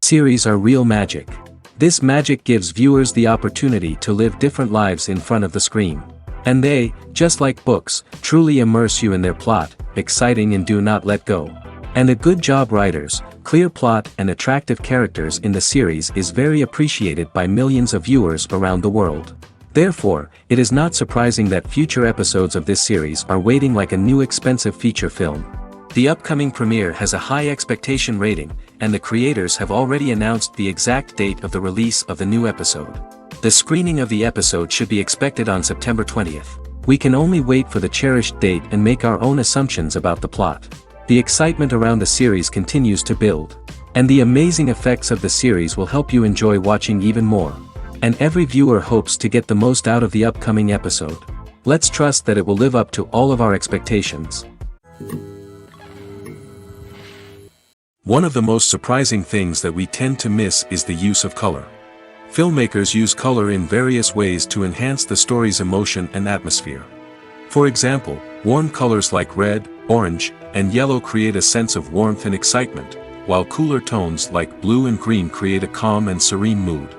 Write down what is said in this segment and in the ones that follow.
Series are real magic. This magic gives viewers the opportunity to live different lives in front of the screen. And they, just like books, truly immerse you in their plot, exciting and do not let go. And a good job writers, clear plot and attractive characters in the series is very appreciated by millions of viewers around the world. Therefore, it is not surprising that future episodes of this series are waiting like a new expensive feature film. The upcoming premiere has a high expectation rating, and the creators have already announced the exact date of the release of the new episode. The screening of the episode should be expected on September 20th. We can only wait for the cherished date and make our own assumptions about the plot. The excitement around the series continues to build. And the amazing effects of the series will help you enjoy watching even more. And every viewer hopes to get the most out of the upcoming episode. Let's trust that it will live up to all of our expectations. One of the most surprising things that we tend to miss is the use of color. Filmmakers use color in various ways to enhance the story's emotion and atmosphere. For example, warm colors like red, orange, and yellow create a sense of warmth and excitement, while cooler tones like blue and green create a calm and serene mood.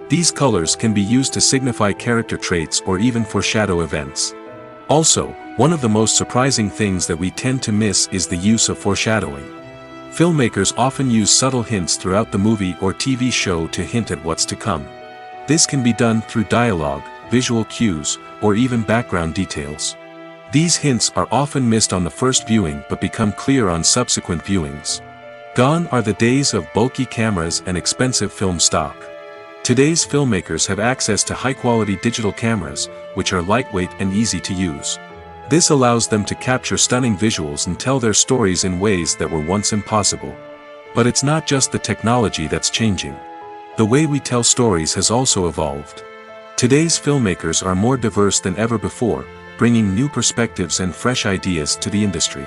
These colors can be used to signify character traits or even foreshadow events. Also, one of the most surprising things that we tend to miss is the use of foreshadowing. Filmmakers often use subtle hints throughout the movie or TV show to hint at what's to come. This can be done through dialogue, visual cues, or even background details. These hints are often missed on the first viewing but become clear on subsequent viewings. Gone are the days of bulky cameras and expensive film stock. Today's filmmakers have access to high-quality digital cameras, which are lightweight and easy to use. This allows them to capture stunning visuals and tell their stories in ways that were once impossible. But it's not just the technology that's changing. The way we tell stories has also evolved. Today's filmmakers are more diverse than ever before, bringing new perspectives and fresh ideas to the industry.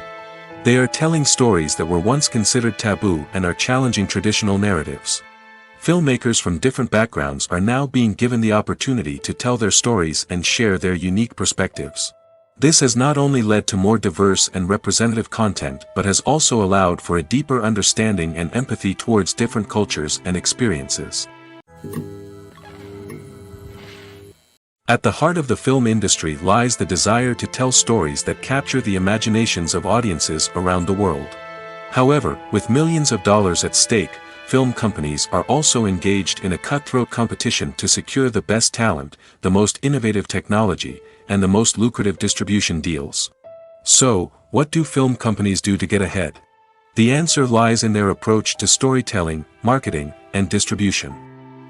They are telling stories that were once considered taboo and are challenging traditional narratives. Filmmakers from different backgrounds are now being given the opportunity to tell their stories and share their unique perspectives. This has not only led to more diverse and representative content but has also allowed for a deeper understanding and empathy towards different cultures and experiences. At the heart of the film industry lies the desire to tell stories that capture the imaginations of audiences around the world. However, with millions of dollars at stake, film companies are also engaged in a cutthroat competition to secure the best talent, the most innovative technology, and the most lucrative distribution deals. So, what do film companies do to get ahead? The answer lies in their approach to storytelling, marketing, and distribution.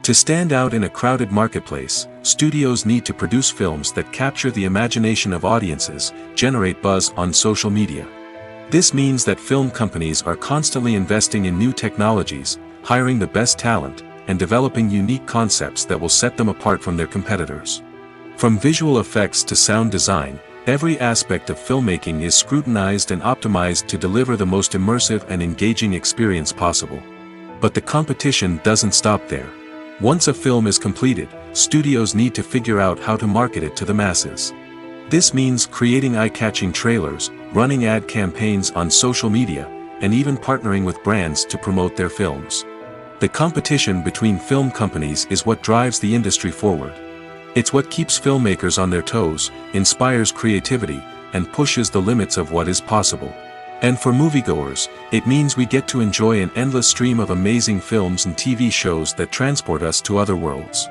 To stand out in a crowded marketplace, studios need to produce films that capture the imagination of audiences, generate buzz on social media. This means that film companies are constantly investing in new technologies, hiring the best talent, and developing unique concepts that will set them apart from their competitors. From visual effects to sound design, every aspect of filmmaking is scrutinized and optimized to deliver the most immersive and engaging experience possible. But the competition doesn't stop there. Once a film is completed, studios need to figure out how to market it to the masses. This means creating eye-catching trailers, running ad campaigns on social media, and even partnering with brands to promote their films. The competition between film companies is what drives the industry forward. It's what keeps filmmakers on their toes, inspires creativity, and pushes the limits of what is possible. And for moviegoers, it means we get to enjoy an endless stream of amazing films and TV shows that transport us to other worlds.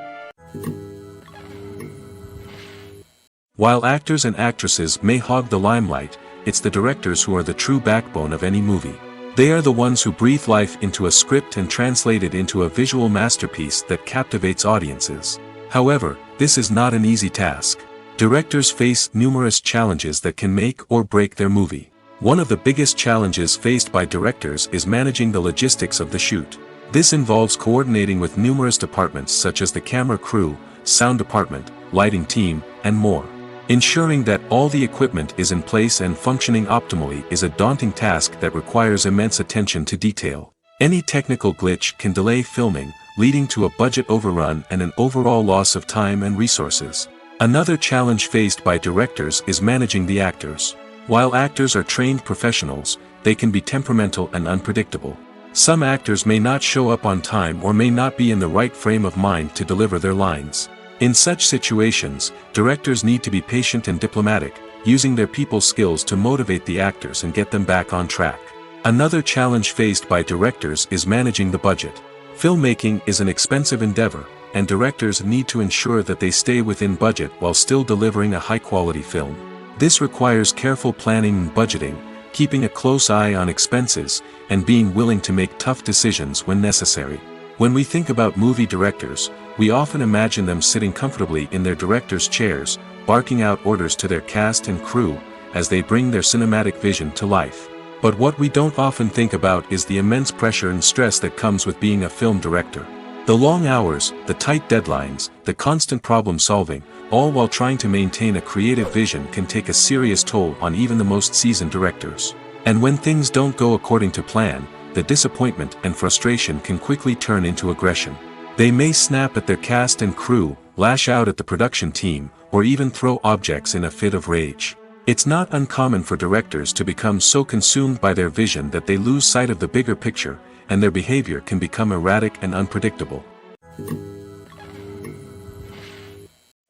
While actors and actresses may hog the limelight, it's the directors who are the true backbone of any movie. They are the ones who breathe life into a script and translate it into a visual masterpiece that captivates audiences. However, this is not an easy task. Directors face numerous challenges that can make or break their movie. One of the biggest challenges faced by directors is managing the logistics of the shoot. This involves coordinating with numerous departments such as the camera crew, sound department, lighting team, and more. Ensuring that all the equipment is in place and functioning optimally is a daunting task that requires immense attention to detail. Any technical glitch can delay filming, leading to a budget overrun and an overall loss of time and resources. Another challenge faced by directors is managing the actors. While actors are trained professionals, they can be temperamental and unpredictable. Some actors may not show up on time or may not be in the right frame of mind to deliver their lines. In such situations, directors need to be patient and diplomatic, using their people skills to motivate the actors and get them back on track. Another challenge faced by directors is managing the budget. Filmmaking is an expensive endeavor, and directors need to ensure that they stay within budget while still delivering a high-quality film. This requires careful planning and budgeting, keeping a close eye on expenses, and being willing to make tough decisions when necessary. When we think about movie directors, we often imagine them sitting comfortably in their director's chairs, barking out orders to their cast and crew, as they bring their cinematic vision to life. But what we don't often think about is the immense pressure and stress that comes with being a film director. The long hours, the tight deadlines, the constant problem solving, all while trying to maintain a creative vision can take a serious toll on even the most seasoned directors. And when things don't go according to plan, the disappointment and frustration can quickly turn into aggression. They may snap at their cast and crew, lash out at the production team, or even throw objects in a fit of rage. It's not uncommon for directors to become so consumed by their vision that they lose sight of the bigger picture, and their behavior can become erratic and unpredictable.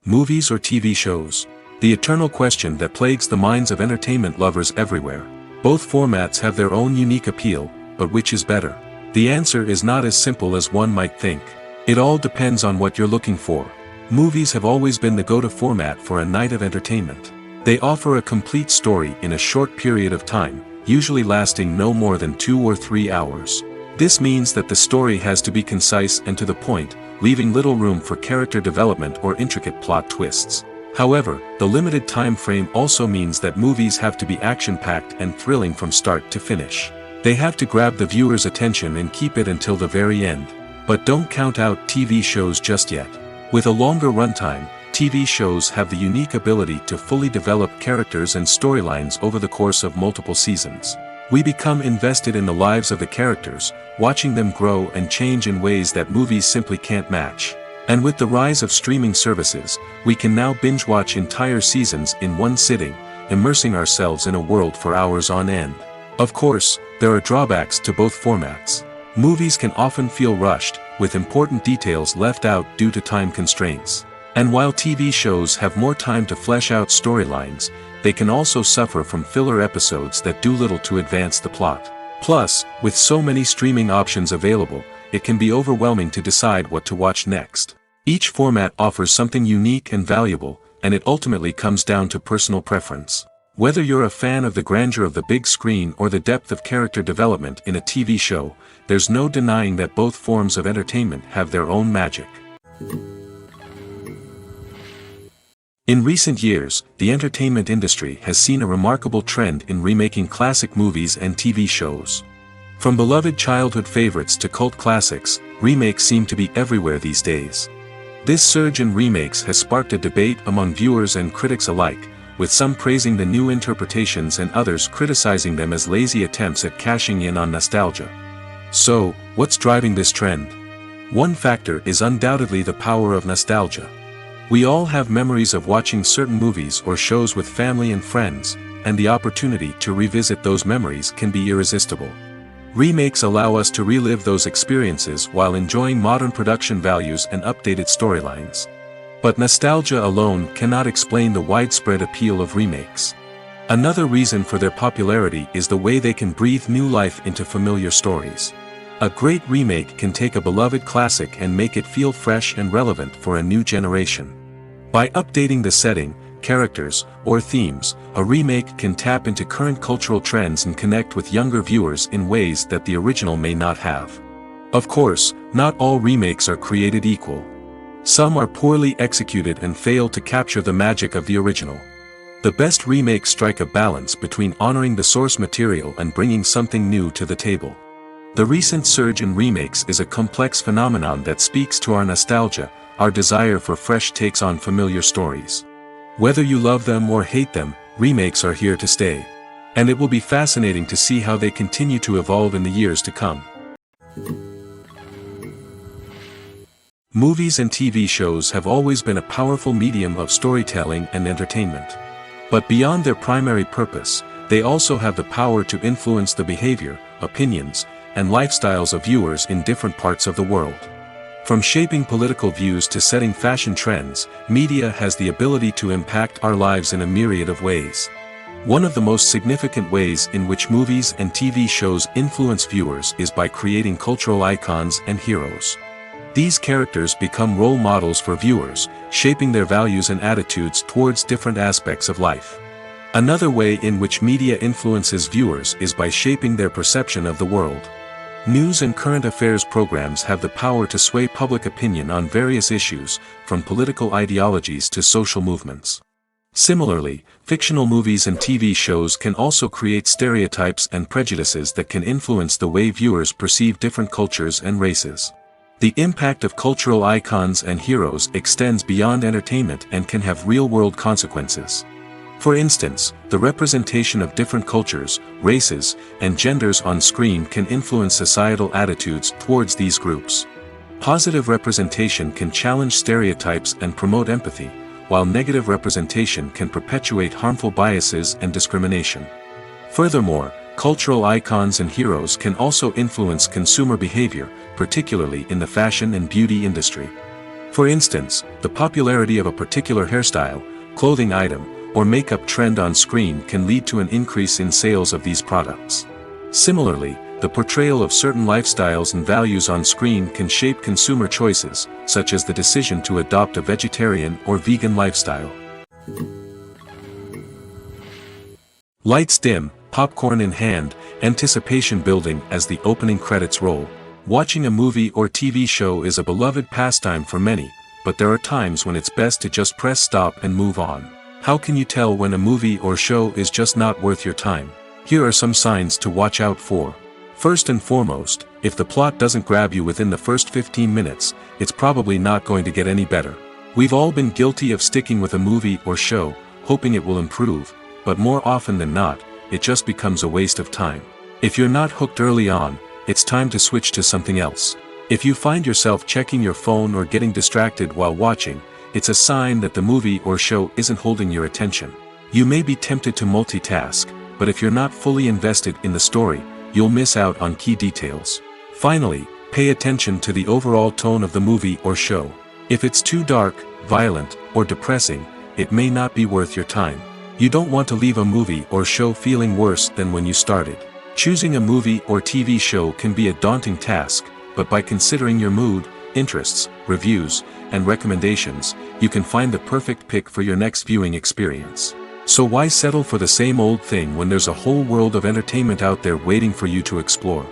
Movies or TV shows? The eternal question that plagues the minds of entertainment lovers everywhere. Both formats have their own unique appeal, but which is better? The answer is not as simple as one might think. It all depends on what you're looking for. Movies have always been the go-to format for a night of entertainment. They offer a complete story in a short period of time, usually lasting no more than 2 or 3 hours. This means that the story has to be concise and to the point, leaving little room for character development or intricate plot twists. However, the limited time frame also means that movies have to be action-packed and thrilling from start to finish. They have to grab the viewer's attention and keep it until the very end. But don't count out TV shows just yet. With a longer runtime, TV shows have the unique ability to fully develop characters and storylines over the course of multiple seasons. We become invested in the lives of the characters, watching them grow and change in ways that movies simply can't match. And with the rise of streaming services, we can now binge-watch entire seasons in one sitting, immersing ourselves in a world for hours on end. Of course, there are drawbacks to both formats. Movies can often feel rushed, with important details left out due to time constraints. And while TV shows have more time to flesh out storylines, they can also suffer from filler episodes that do little to advance the plot. Plus, with so many streaming options available, it can be overwhelming to decide what to watch next. Each format offers something unique and valuable, and it ultimately comes down to personal preference. Whether you're a fan of the grandeur of the big screen or the depth of character development in a TV show, there's no denying that both forms of entertainment have their own magic. In recent years, the entertainment industry has seen a remarkable trend in remaking classic movies and TV shows. From beloved childhood favorites to cult classics, remakes seem to be everywhere these days. This surge in remakes has sparked a debate among viewers and critics alike, with some praising the new interpretations and others criticizing them as lazy attempts at cashing in on nostalgia. So, what's driving this trend? One factor is undoubtedly the power of nostalgia. We all have memories of watching certain movies or shows with family and friends, and the opportunity to revisit those memories can be irresistible. Remakes allow us to relive those experiences while enjoying modern production values and updated storylines. But nostalgia alone cannot explain the widespread appeal of remakes. Another reason for their popularity is the way they can breathe new life into familiar stories. A great remake can take a beloved classic and make it feel fresh and relevant for a new generation. By updating the setting, characters, or themes, a remake can tap into current cultural trends and connect with younger viewers in ways that the original may not have. Of course, not all remakes are created equal. Some are poorly executed and fail to capture the magic of the original. The best remakes strike a balance between honoring the source material and bringing something new to the table. The recent surge in remakes is a complex phenomenon that speaks to our nostalgia, our desire for fresh takes on familiar stories. Whether you love them or hate them, remakes are here to stay. And it will be fascinating to see how they continue to evolve in the years to come. Movies and TV shows have always been a powerful medium of storytelling and entertainment. But beyond their primary purpose, they also have the power to influence the behavior, opinions, and lifestyles of viewers in different parts of the world. From shaping political views to setting fashion trends, media has the ability to impact our lives in a myriad of ways. One of the most significant ways in which movies and TV shows influence viewers is by creating cultural icons and heroes. These characters become role models for viewers, shaping their values and attitudes towards different aspects of life. Another way in which media influences viewers is by shaping their perception of the world. News and current affairs programs have the power to sway public opinion on various issues, from political ideologies to social movements. Similarly, fictional movies and TV shows can also create stereotypes and prejudices that can influence the way viewers perceive different cultures and races. The impact of cultural icons and heroes extends beyond entertainment and can have real-world consequences. For instance, the representation of different cultures, races, and genders on screen can influence societal attitudes towards these groups. Positive representation can challenge stereotypes and promote empathy, while negative representation can perpetuate harmful biases and discrimination. Furthermore, cultural icons and heroes can also influence consumer behavior, particularly in the fashion and beauty industry. For instance, the popularity of a particular hairstyle, clothing item, or makeup trend on screen can lead to an increase in sales of these products. Similarly, the portrayal of certain lifestyles and values on screen can shape consumer choices, such as the decision to adopt a vegetarian or vegan lifestyle. Lights dim, popcorn in hand, anticipation building as the opening credits roll. Watching a movie or TV show is a beloved pastime for many, but there are times when it's best to just press stop and move on. How can you tell when a movie or show is just not worth your time? Here are some signs to watch out for. First and foremost, if the plot doesn't grab you within the first 15 minutes, it's probably not going to get any better. We've all been guilty of sticking with a movie or show, hoping it will improve, but more often than not, it just becomes a waste of time. If you're not hooked early on, it's time to switch to something else. If you find yourself checking your phone or getting distracted while watching, it's a sign that the movie or show isn't holding your attention. You may be tempted to multitask, but if you're not fully invested in the story, you'll miss out on key details. Finally, pay attention to the overall tone of the movie or show. If it's too dark, violent, or depressing, it may not be worth your time. You don't want to leave a movie or show feeling worse than when you started. Choosing a movie or TV show can be a daunting task, but by considering your mood, interests, reviews, and recommendations, you can find the perfect pick for your next viewing experience. So why settle for the same old thing when there's a whole world of entertainment out there waiting for you to explore?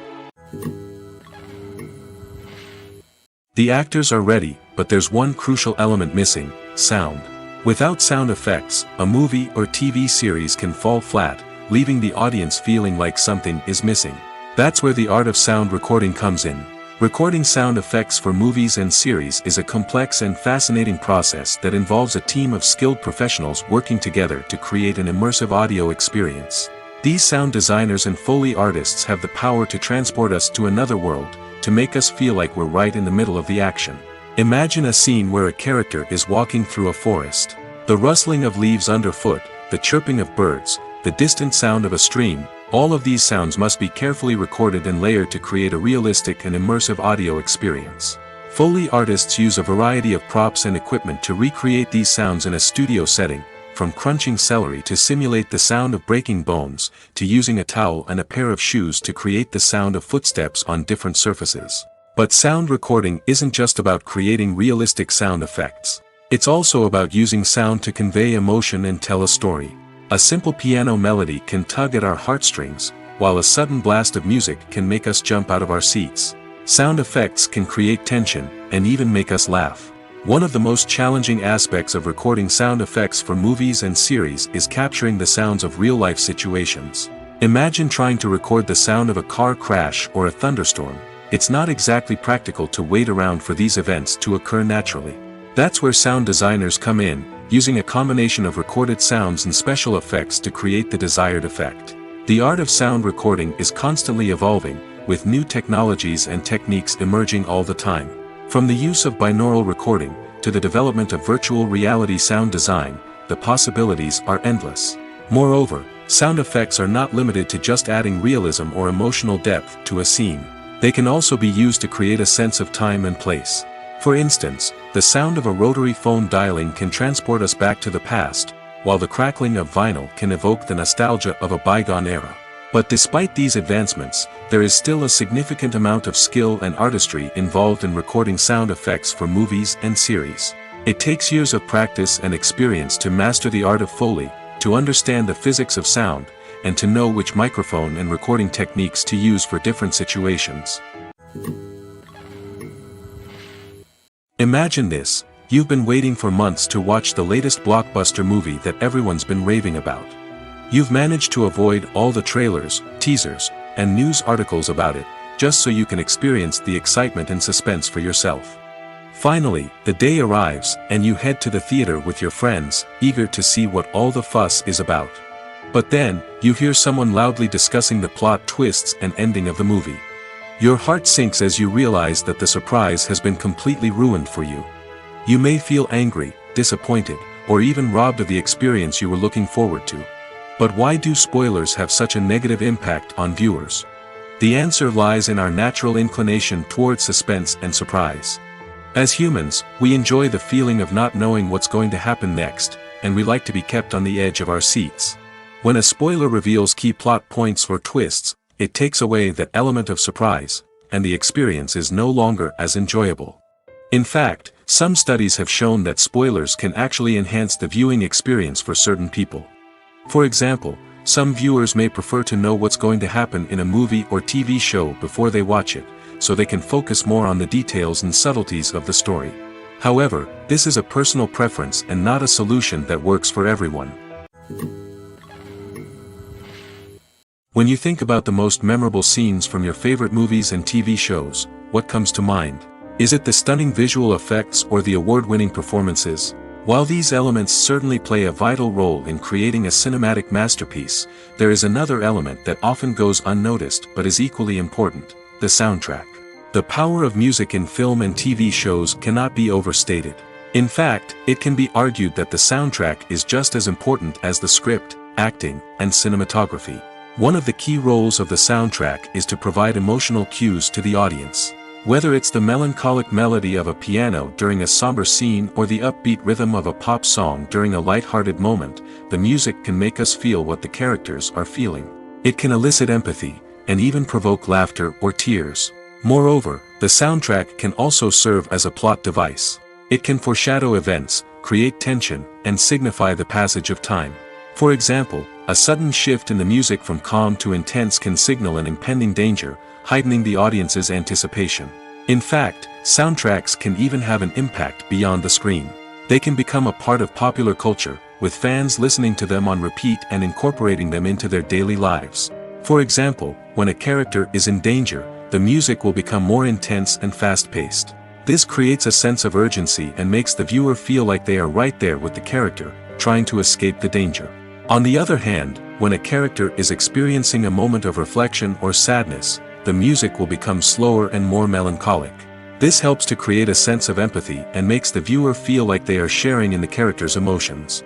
The actors are ready, but there's one crucial element missing: sound. Without sound effects, a movie or TV series can fall flat, leaving the audience feeling like something is missing. That's where the art of sound recording comes in. Recording sound effects for movies and series is a complex and fascinating process that involves a team of skilled professionals working together to create an immersive audio experience. These sound designers and Foley artists have the power to transport us to another world, to make us feel like we're right in the middle of the action. Imagine a scene where a character is walking through a forest. The rustling of leaves underfoot, the chirping of birds, the distant sound of a stream, all of these sounds must be carefully recorded and layered to create a realistic and immersive audio experience. Foley artists use a variety of props and equipment to recreate these sounds in a studio setting, from crunching celery to simulate the sound of breaking bones, to using a towel and a pair of shoes to create the sound of footsteps on different surfaces. But sound recording isn't just about creating realistic sound effects. It's also about using sound to convey emotion and tell a story. A simple piano melody can tug at our heartstrings, while a sudden blast of music can make us jump out of our seats. Sound effects can create tension, and even make us laugh. One of the most challenging aspects of recording sound effects for movies and series is capturing the sounds of real-life situations. Imagine trying to record the sound of a car crash or a thunderstorm. It's not exactly practical to wait around for these events to occur naturally. That's where sound designers come in, using a combination of recorded sounds and special effects to create the desired effect. The art of sound recording is constantly evolving, with new technologies and techniques emerging all the time. From the use of binaural recording, to the development of virtual reality sound design, the possibilities are endless. Moreover, Sound effects are not limited to just adding realism or emotional depth to a scene. They can also be used to create a sense of time and place. For instance, the sound of a rotary phone dialing can transport us back to the past, while the crackling of vinyl can evoke the nostalgia of a bygone era. But despite these advancements, there is still a significant amount of skill and artistry involved in recording sound effects for movies and series. It takes years of practice and experience to master the art of Foley, to understand the physics of sound, and to know which microphone and recording techniques to use for different situations. Imagine this: you've been waiting for months to watch the latest blockbuster movie that everyone's been raving about. You've managed to avoid all the trailers, teasers, and news articles about it, just so you can experience the excitement and suspense for yourself. Finally, the day arrives, and you head to the theater with your friends, eager to see what all the fuss is about. But then, you hear someone loudly discussing the plot twists and ending of the movie. Your heart sinks as you realize that the surprise has been completely ruined for you. You may feel angry, disappointed, or even robbed of the experience you were looking forward to. But why do spoilers have such a negative impact on viewers? The answer lies in our natural inclination toward suspense and surprise. As humans, we enjoy the feeling of not knowing what's going to happen next, and we like to be kept on the edge of our seats. When a spoiler reveals key plot points or twists, it takes away that element of surprise, and the experience is no longer as enjoyable. In fact, some studies have shown that spoilers can actually enhance the viewing experience for certain people. For example, some viewers may prefer to know what's going to happen in a movie or TV show before they watch it, so they can focus more on the details and subtleties of the story. However, this is a personal preference and not a solution that works for everyone. When you think about the most memorable scenes from your favorite movies and TV shows, what comes to mind? Is it the stunning visual effects or the award-winning performances? While these elements certainly play a vital role in creating a cinematic masterpiece, there is another element that often goes unnoticed but is equally important: the soundtrack. The power of music in film and TV shows cannot be overstated. In fact, it can be argued that the soundtrack is just as important as the script, acting, and cinematography. One of the key roles of the soundtrack is to provide emotional cues to the audience. Whether it's the melancholic melody of a piano during a somber scene or the upbeat rhythm of a pop song during a light-hearted moment, the music can make us feel what the characters are feeling. It can elicit empathy, and even provoke laughter or tears. Moreover, the soundtrack can also serve as a plot device. It can foreshadow events, create tension, and signify the passage of time. For example, a sudden shift in the music from calm to intense can signal an impending danger, heightening the audience's anticipation. In fact, soundtracks can even have an impact beyond the screen. They can become a part of popular culture, with fans listening to them on repeat and incorporating them into their daily lives. For example, when a character is in danger, the music will become more intense and fast-paced. This creates a sense of urgency and makes the viewer feel like they are right there with the character, trying to escape the danger. On the other hand, when a character is experiencing a moment of reflection or sadness, the music will become slower and more melancholic. This helps to create a sense of empathy and makes the viewer feel like they are sharing in the character's emotions.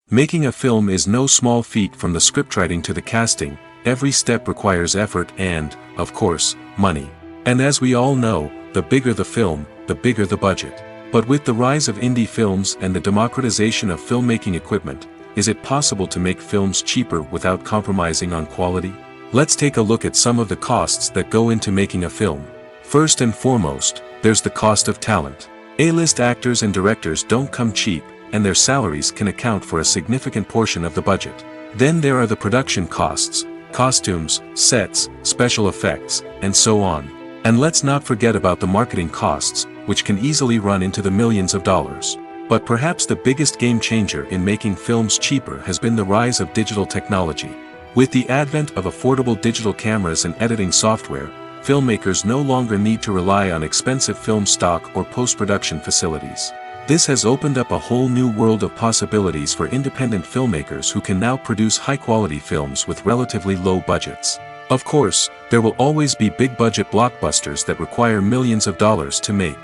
Making a film is no small feat. From the scriptwriting to the casting, every step requires effort and, of course, money. And as we all know, the bigger the film, the bigger the budget. But with the rise of indie films and the democratization of filmmaking equipment, is it possible to make films cheaper without compromising on quality? Let's take a look at some of the costs that go into making a film. First and foremost, there's the cost of talent. A-list actors and directors don't come cheap, and their salaries can account for a significant portion of the budget. Then there are the production costs: costumes, sets, special effects, and so on. And let's not forget about the marketing costs, which can easily run into the millions of dollars. But perhaps the biggest game changer in making films cheaper has been the rise of digital technology. With the advent of affordable digital cameras and editing software, filmmakers no longer need to rely on expensive film stock or post-production facilities. This has opened up a whole new world of possibilities for independent filmmakers who can now produce high-quality films with relatively low budgets. Of course, there will always be big-budget blockbusters that require millions of dollars to make.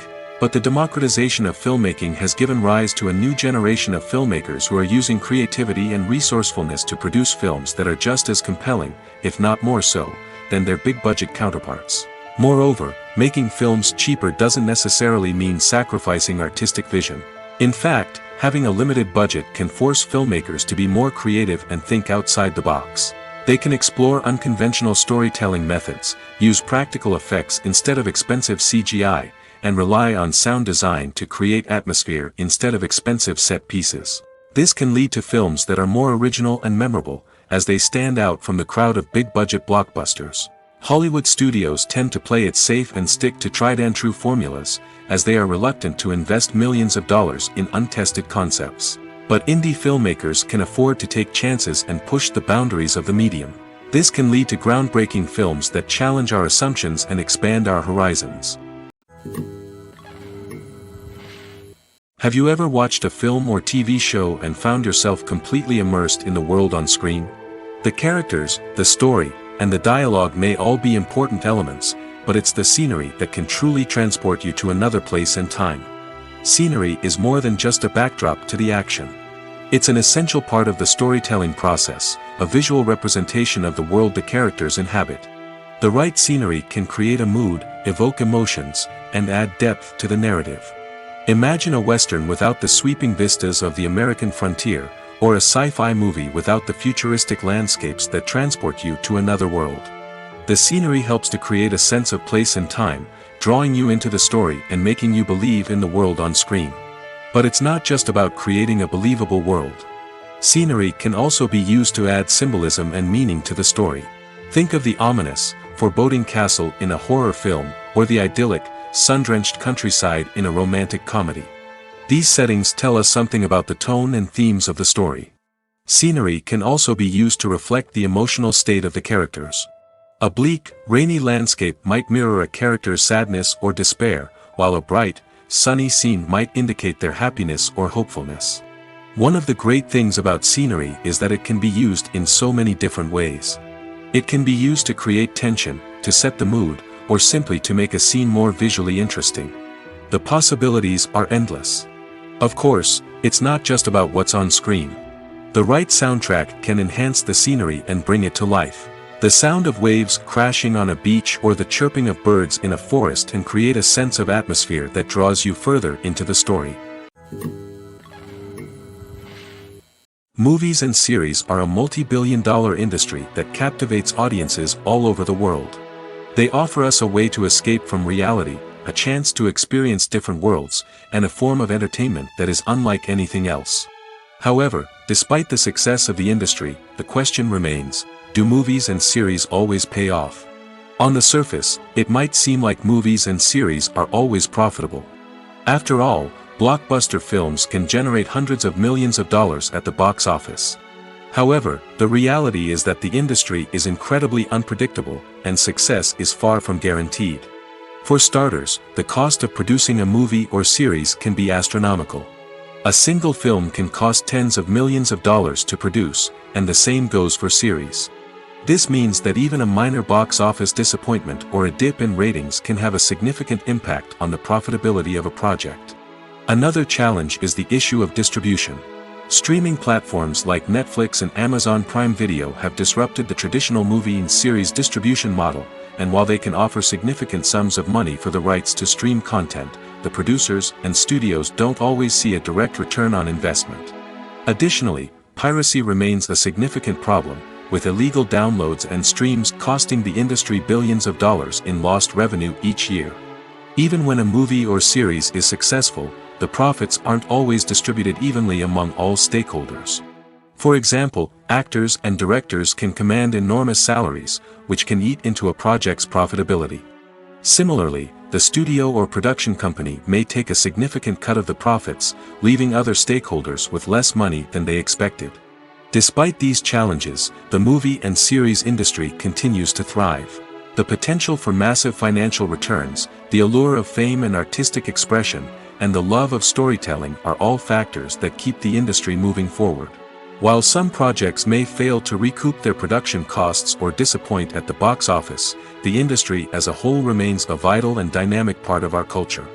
But the democratization of filmmaking has given rise to a new generation of filmmakers who are using creativity and resourcefulness to produce films that are just as compelling, if not more so, than their big-budget counterparts. Moreover, making films cheaper doesn't necessarily mean sacrificing artistic vision. In fact, having a limited budget can force filmmakers to be more creative and think outside the box. They can explore unconventional storytelling methods, use practical effects instead of expensive CGI, and rely on sound design to create atmosphere instead of expensive set pieces. This can lead to films that are more original and memorable, as they stand out from the crowd of big-budget blockbusters. Hollywood studios tend to play it safe and stick to tried-and-true formulas, as they are reluctant to invest millions of dollars in untested concepts. But indie filmmakers can afford to take chances and push the boundaries of the medium. This can lead to groundbreaking films that challenge our assumptions and expand our horizons. Have you ever watched a film or TV show and found yourself completely immersed in the world on screen? The characters, the story, and the dialogue may all be important elements, but it's the scenery that can truly transport you to another place and time. Scenery is more than just a backdrop to the action. It's an essential part of the storytelling process, a visual representation of the world the characters inhabit. The right scenery can create a mood, evoke emotions, and add depth to the narrative. Imagine a Western without the sweeping vistas of the American frontier, or a sci-fi movie without the futuristic landscapes that transport you to another world. The scenery helps to create a sense of place and time, drawing you into the story and making you believe in the world on screen. But it's not just about creating a believable world. Scenery can also be used to add symbolism and meaning to the story. Think of the ominous, foreboding castle in a horror film, or the idyllic, sun-drenched countryside in a romantic comedy. These settings tell us something about the tone and themes of the story. Scenery can also be used to reflect the emotional state of the characters. A bleak, rainy landscape might mirror a character's sadness or despair, while a bright, sunny scene might indicate their happiness or hopefulness. One of the great things about scenery is that it can be used in so many different ways. It can be used to create tension, to set the mood, or simply to make a scene more visually interesting. The possibilities are endless. Of course, it's not just about what's on screen. The right soundtrack can enhance the scenery and bring it to life. The sound of waves crashing on a beach or the chirping of birds in a forest can create a sense of atmosphere that draws you further into the story. Movies and series are a multi-billion-dollar industry that captivates audiences all over the world. They offer us a way to escape from reality, a chance to experience different worlds, and a form of entertainment that is unlike anything else. However, despite the success of the industry, the question remains, do movies and series always pay off? On the surface, it might seem like movies and series are always profitable. After all, blockbuster films can generate hundreds of millions of dollars at the box office. However, the reality is that the industry is incredibly unpredictable, and success is far from guaranteed. For starters, the cost of producing a movie or series can be astronomical. A single film can cost tens of millions of dollars to produce, and the same goes for series. This means that even a minor box office disappointment or a dip in ratings can have a significant impact on the profitability of a project. Another challenge is the issue of distribution. Streaming platforms like Netflix and Amazon Prime Video have disrupted the traditional movie and series distribution model, and while they can offer significant sums of money for the rights to stream content, the producers and studios don't always see a direct return on investment. Additionally, piracy remains a significant problem, with illegal downloads and streams costing the industry billions of dollars in lost revenue each year. Even when a movie or series is successful, the profits aren't always distributed evenly among all stakeholders. For example, actors and directors can command enormous salaries, which can eat into a project's profitability. Similarly, the studio or production company may take a significant cut of the profits, leaving other stakeholders with less money than they expected. Despite these challenges, the movie and series industry continues to thrive. The potential for massive financial returns, the allure of fame and artistic expression, and the love of storytelling are all factors that keep the industry moving forward. While some projects may fail to recoup their production costs or disappoint at the box office, the industry as a whole remains a vital and dynamic part of our culture.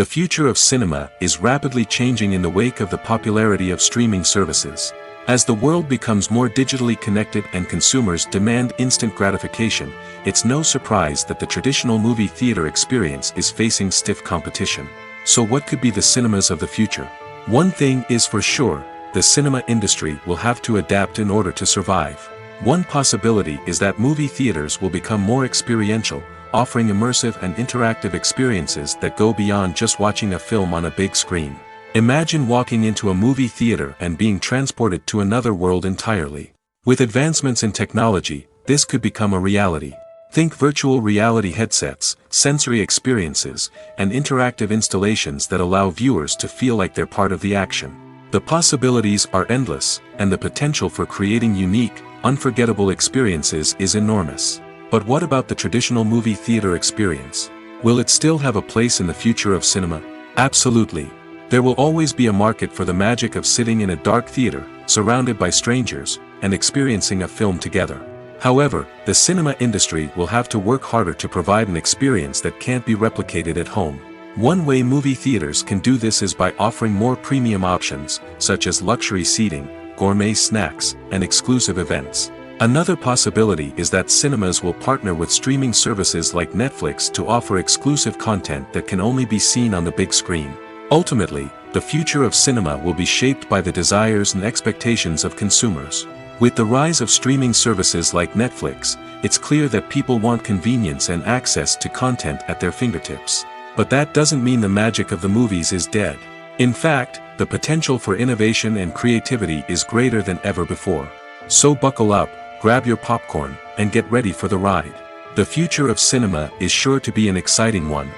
The future of cinema is rapidly changing in the wake of the popularity of streaming services. As the world becomes more digitally connected and consumers demand instant gratification, it's no surprise that the traditional movie theater experience is facing stiff competition. So what could be the cinemas of the future? One thing is for sure, the cinema industry will have to adapt in order to survive. One possibility is that movie theaters will become more experiential, offering immersive and interactive experiences that go beyond just watching a film on a big screen. Imagine walking into a movie theater and being transported to another world entirely. With advancements in technology, this could become a reality. Think virtual reality headsets, sensory experiences, and interactive installations that allow viewers to feel like they're part of the action. The possibilities are endless, and the potential for creating unique, unforgettable experiences is enormous. But what about the traditional movie theater experience? Will it still have a place in the future of cinema? Absolutely. There will always be a market for the magic of sitting in a dark theater, surrounded by strangers, and experiencing a film together. However, the cinema industry will have to work harder to provide an experience that can't be replicated at home. One way movie theaters can do this is by offering more premium options, such as luxury seating, gourmet snacks, and exclusive events. Another possibility is that cinemas will partner with streaming services like Netflix to offer exclusive content that can only be seen on the big screen. Ultimately, the future of cinema will be shaped by the desires and expectations of consumers. With the rise of streaming services like Netflix, it's clear that people want convenience and access to content at their fingertips. But that doesn't mean the magic of the movies is dead. In fact, the potential for innovation and creativity is greater than ever before. So buckle up, grab your popcorn, and get ready for the ride. The future of cinema is sure to be an exciting one.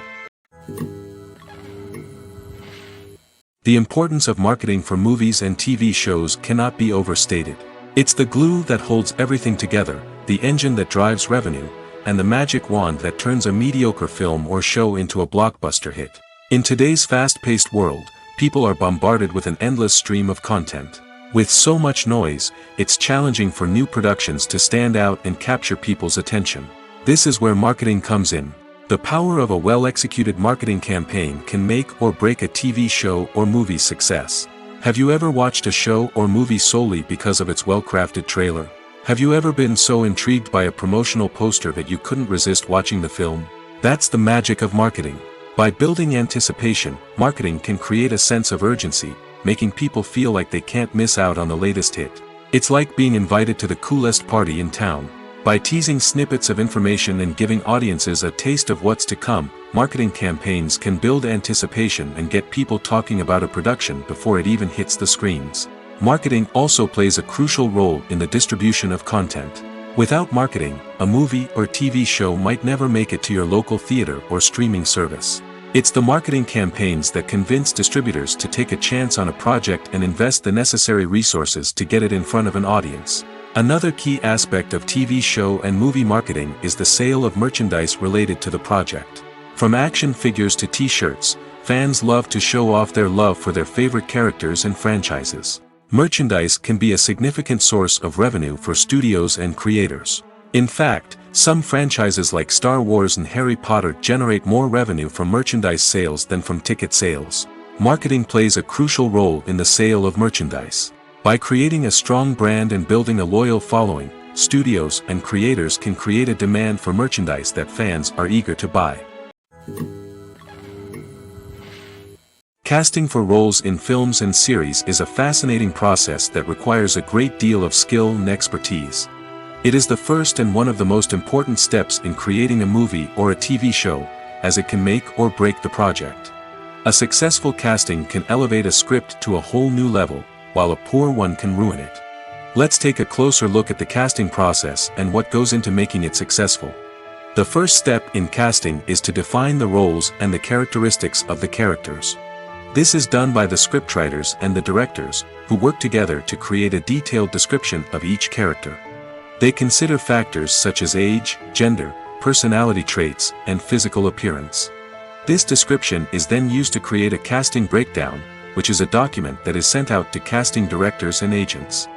The importance of marketing for movies and TV shows cannot be overstated. It's the glue that holds everything together, the engine that drives revenue, and the magic wand that turns a mediocre film or show into a blockbuster hit. In today's fast-paced world, people are bombarded with an endless stream of content. With so much noise, it's challenging for new productions to stand out and capture people's attention. This is where marketing comes in. The power of a well-executed marketing campaign can make or break a TV show or movie's success. Have you ever watched a show or movie solely because of its well-crafted trailer? Have you ever been so intrigued by a promotional poster that you couldn't resist watching the film? That's the magic of marketing. By building anticipation, marketing can create a sense of urgency, making people feel like they can't miss out on the latest hit. It's like being invited to the coolest party in town. By teasing snippets of information and giving audiences a taste of what's to come, marketing campaigns can build anticipation and get people talking about a production before it even hits the screens. Marketing also plays a crucial role in the distribution of content. Without marketing, a movie or TV show might never make it to your local theater or streaming service. It's the marketing campaigns that convince distributors to take a chance on a project and invest the necessary resources to get it in front of an audience. Another key aspect of TV show and movie marketing is the sale of merchandise related to the project. From action figures to t-shirts, fans love to show off their love for their favorite characters and franchises. Merchandise can be a significant source of revenue for studios and creators. In fact, some franchises like Star Wars and Harry Potter generate more revenue from merchandise sales than from ticket sales. Marketing plays a crucial role in the sale of merchandise. By creating a strong brand and building a loyal following, studios and creators can create a demand for merchandise that fans are eager to buy. Casting for roles in films and series is a fascinating process that requires a great deal of skill and expertise. It is the first and one of the most important steps in creating a movie or a TV show, as it can make or break the project. A successful casting can elevate a script to a whole new level, while a poor one can ruin it. Let's take a closer look at the casting process and what goes into making it successful. The first step in casting is to define the roles and the characteristics of the characters. This is done by the scriptwriters and the directors, who work together to create a detailed description of each character. They consider factors such as age, gender, personality traits, and physical appearance. This description is then used to create a casting breakdown, which is a document that is sent out to casting directors and agents.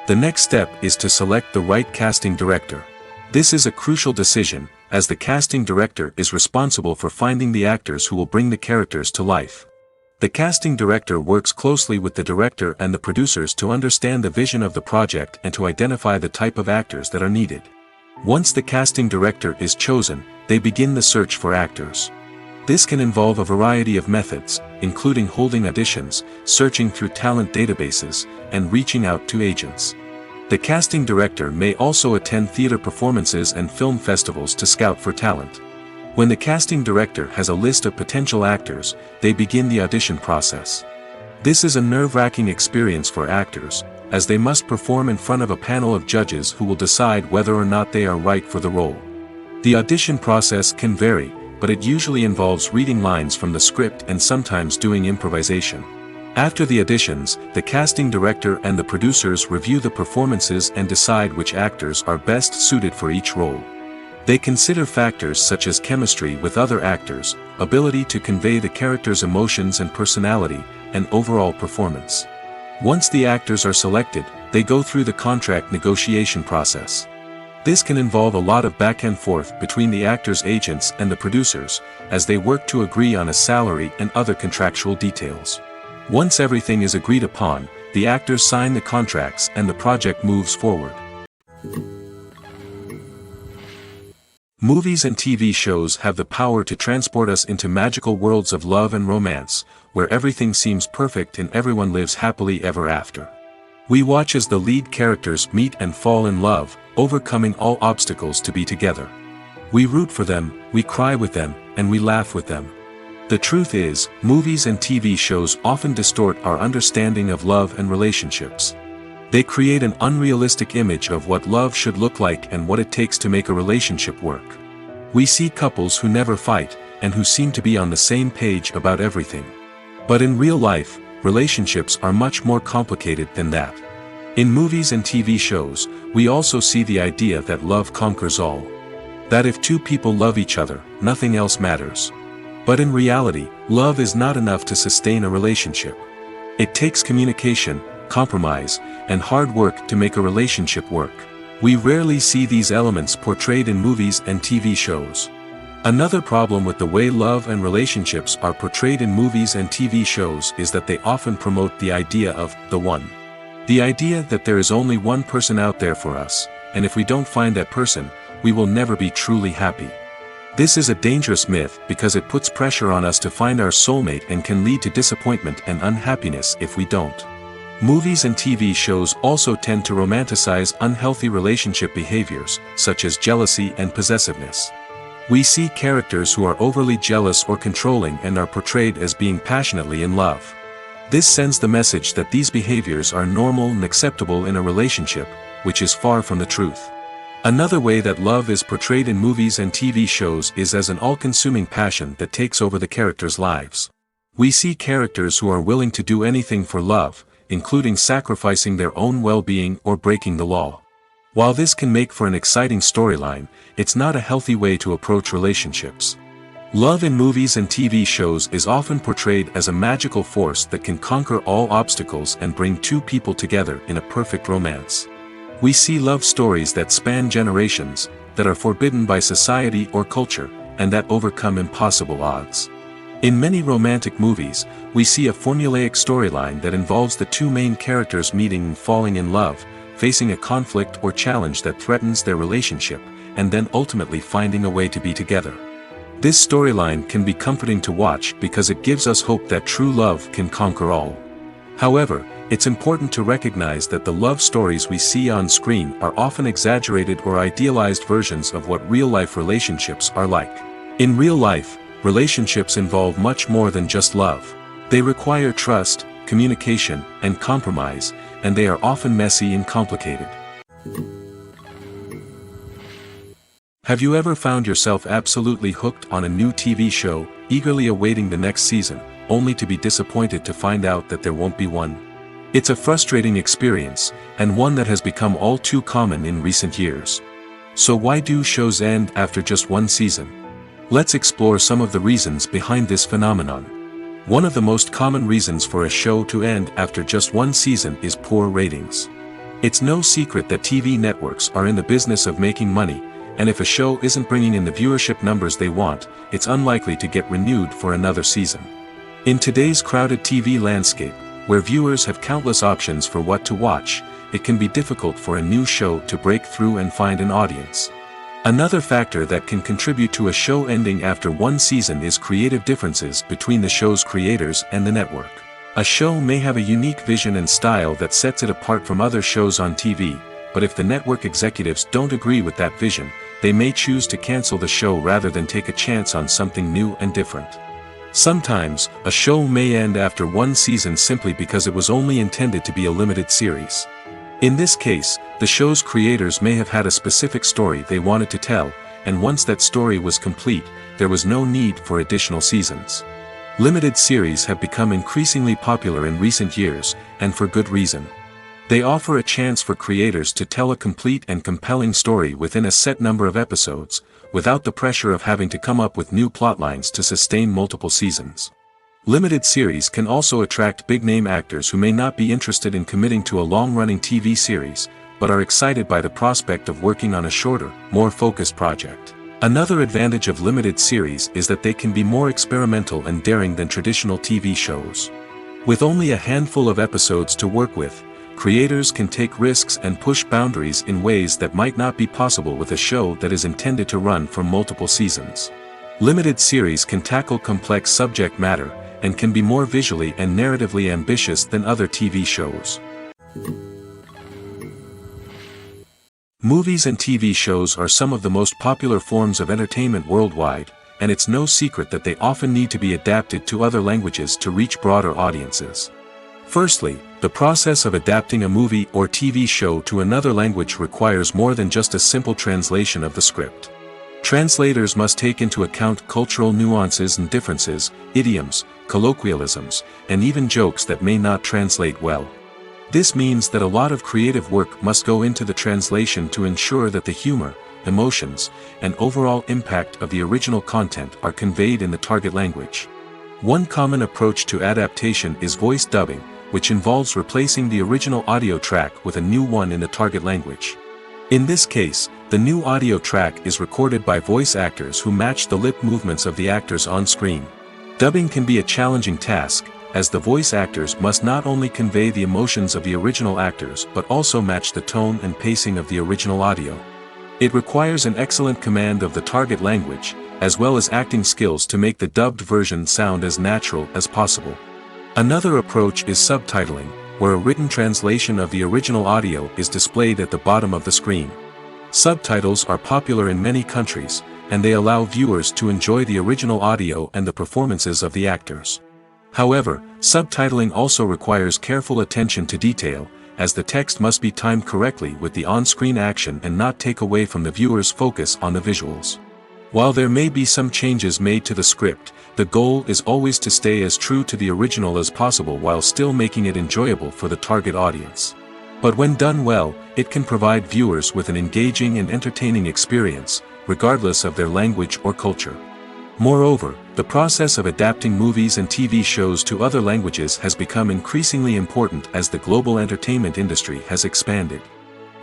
The next step is to select the right casting director. This is a crucial decision, as the casting director is responsible for finding the actors who will bring the characters to life. The casting director works closely with the director and the producers to understand the vision of the project and to identify the type of actors that are needed. Once the casting director is chosen, they begin the search for actors. This can involve a variety of methods, including holding auditions, searching through talent databases, and reaching out to agents. The casting director may also attend theater performances and film festivals to scout for talent. When the casting director has a list of potential actors, they begin the audition process. This is a nerve-wracking experience for actors, as they must perform in front of a panel of judges who will decide whether or not they are right for the role. The audition process can vary, but it usually involves reading lines from the script and sometimes doing improvisation. After the auditions, the casting director and the producers review the performances and decide which actors are best suited for each role. They consider factors such as chemistry with other actors, ability to convey the character's emotions and personality, and overall performance. Once the actors are selected, they go through the contract negotiation process. This can involve a lot of back and forth between the actors' agents and the producers, as they work to agree on a salary and other contractual details. Once everything is agreed upon, the actors sign the contracts and the project moves forward. Movies and TV shows have the power to transport us into magical worlds of love and romance, where everything seems perfect and everyone lives happily ever after. We watch as the lead characters meet and fall in love, overcoming all obstacles to be together. We root for them, we cry with them, and we laugh with them. The truth is, movies and TV shows often distort our understanding of love and relationships. They create an unrealistic image of what love should look like and what it takes to make a relationship work. We see couples who never fight, and who seem to be on the same page about everything. But in real life, relationships are much more complicated than that. In movies and TV shows, we also see the idea that love conquers all. That if two people love each other, nothing else matters. But in reality, love is not enough to sustain a relationship. It takes communication, compromise, and hard work to make a relationship work. We rarely see these elements portrayed in movies and TV shows. Another problem with the way love and relationships are portrayed in movies and TV shows is that they often promote the idea of the one. The idea that there is only one person out there for us, and if we don't find that person, we will never be truly happy. This is a dangerous myth because it puts pressure on us to find our soulmate and can lead to disappointment and unhappiness if we don't. Movies and TV shows also tend to romanticize unhealthy relationship behaviors, such as jealousy and possessiveness. We see characters who are overly jealous or controlling and are portrayed as being passionately in love. This sends the message that these behaviors are normal and acceptable in a relationship, which is far from the truth. Another way that love is portrayed in movies and TV shows is as an all-consuming passion that takes over the characters' lives. We see characters who are willing to do anything for love, including sacrificing their own well-being or breaking the law. While this can make for an exciting storyline, it's not a healthy way to approach relationships. Love in movies and TV shows is often portrayed as a magical force that can conquer all obstacles and bring two people together in a perfect romance. We see love stories that span generations, that are forbidden by society or culture, and that overcome impossible odds. In many romantic movies, we see a formulaic storyline that involves the two main characters meeting and falling in love, facing a conflict or challenge that threatens their relationship, and then ultimately finding a way to be together. This storyline can be comforting to watch because it gives us hope that true love can conquer all. However, it's important to recognize that the love stories we see on screen are often exaggerated or idealized versions of what real-life relationships are like. In real life, relationships involve much more than just love. They require trust, communication, and compromise, and they are often messy and complicated. Have you ever found yourself absolutely hooked on a new TV show, eagerly awaiting the next season, only to be disappointed to find out that there won't be one? It's a frustrating experience, and one that has become all too common in recent years. So why do shows end after just one season? Let's explore some of the reasons behind this phenomenon. One of the most common reasons for a show to end after just one season is poor ratings. It's no secret that TV networks are in the business of making money, and if a show isn't bringing in the viewership numbers they want, it's unlikely to get renewed for another season. In today's crowded TV landscape, where viewers have countless options for what to watch, it can be difficult for a new show to break through and find an audience. Another factor that can contribute to a show ending after one season is creative differences between the show's creators and the network. A show may have a unique vision and style that sets it apart from other shows on TV, but if the network executives don't agree with that vision, they may choose to cancel the show rather than take a chance on something new and different. Sometimes, a show may end after one season simply because it was only intended to be a limited series. In this case, the show's creators may have had a specific story they wanted to tell, and once that story was complete, there was no need for additional seasons. Limited series have become increasingly popular in recent years, and for good reason. They offer a chance for creators to tell a complete and compelling story within a set number of episodes, without the pressure of having to come up with new plotlines to sustain multiple seasons. Limited series can also attract big-name actors who may not be interested in committing to a long-running TV series, but are excited by the prospect of working on a shorter, more focused project. Another advantage of limited series is that they can be more experimental and daring than traditional TV shows. With only a handful of episodes to work with, creators can take risks and push boundaries in ways that might not be possible with a show that is intended to run for multiple seasons. Limited series can tackle complex subject matter, and can be more visually and narratively ambitious than other TV shows. Movies and TV shows are some of the most popular forms of entertainment worldwide, and it's no secret that they often need to be adapted to other languages to reach broader audiences. Firstly, the process of adapting a movie or TV show to another language requires more than just a simple translation of the script. Translators must take into account cultural nuances and differences, idioms, colloquialisms, and even jokes that may not translate well. This means that a lot of creative work must go into the translation to ensure that the humor, emotions, and overall impact of the original content are conveyed in the target language. One common approach to adaptation is voice dubbing, which involves replacing the original audio track with a new one in the target language. In this case, the new audio track is recorded by voice actors who match the lip movements of the actors on screen. Dubbing can be a challenging task, as the voice actors must not only convey the emotions of the original actors but also match the tone and pacing of the original audio. It requires an excellent command of the target language, as well as acting skills to make the dubbed version sound as natural as possible. Another approach is subtitling, where a written translation of the original audio is displayed at the bottom of the screen. Subtitles are popular in many countries, and they allow viewers to enjoy the original audio and the performances of the actors. However, subtitling also requires careful attention to detail, as the text must be timed correctly with the on-screen action and not take away from the viewer's focus on the visuals. While there may be some changes made to the script, the goal is always to stay as true to the original as possible while still making it enjoyable for the target audience. But when done well, it can provide viewers with an engaging and entertaining experience, regardless of their language or culture. Moreover, the process of adapting movies and TV shows to other languages has become increasingly important as the global entertainment industry has expanded.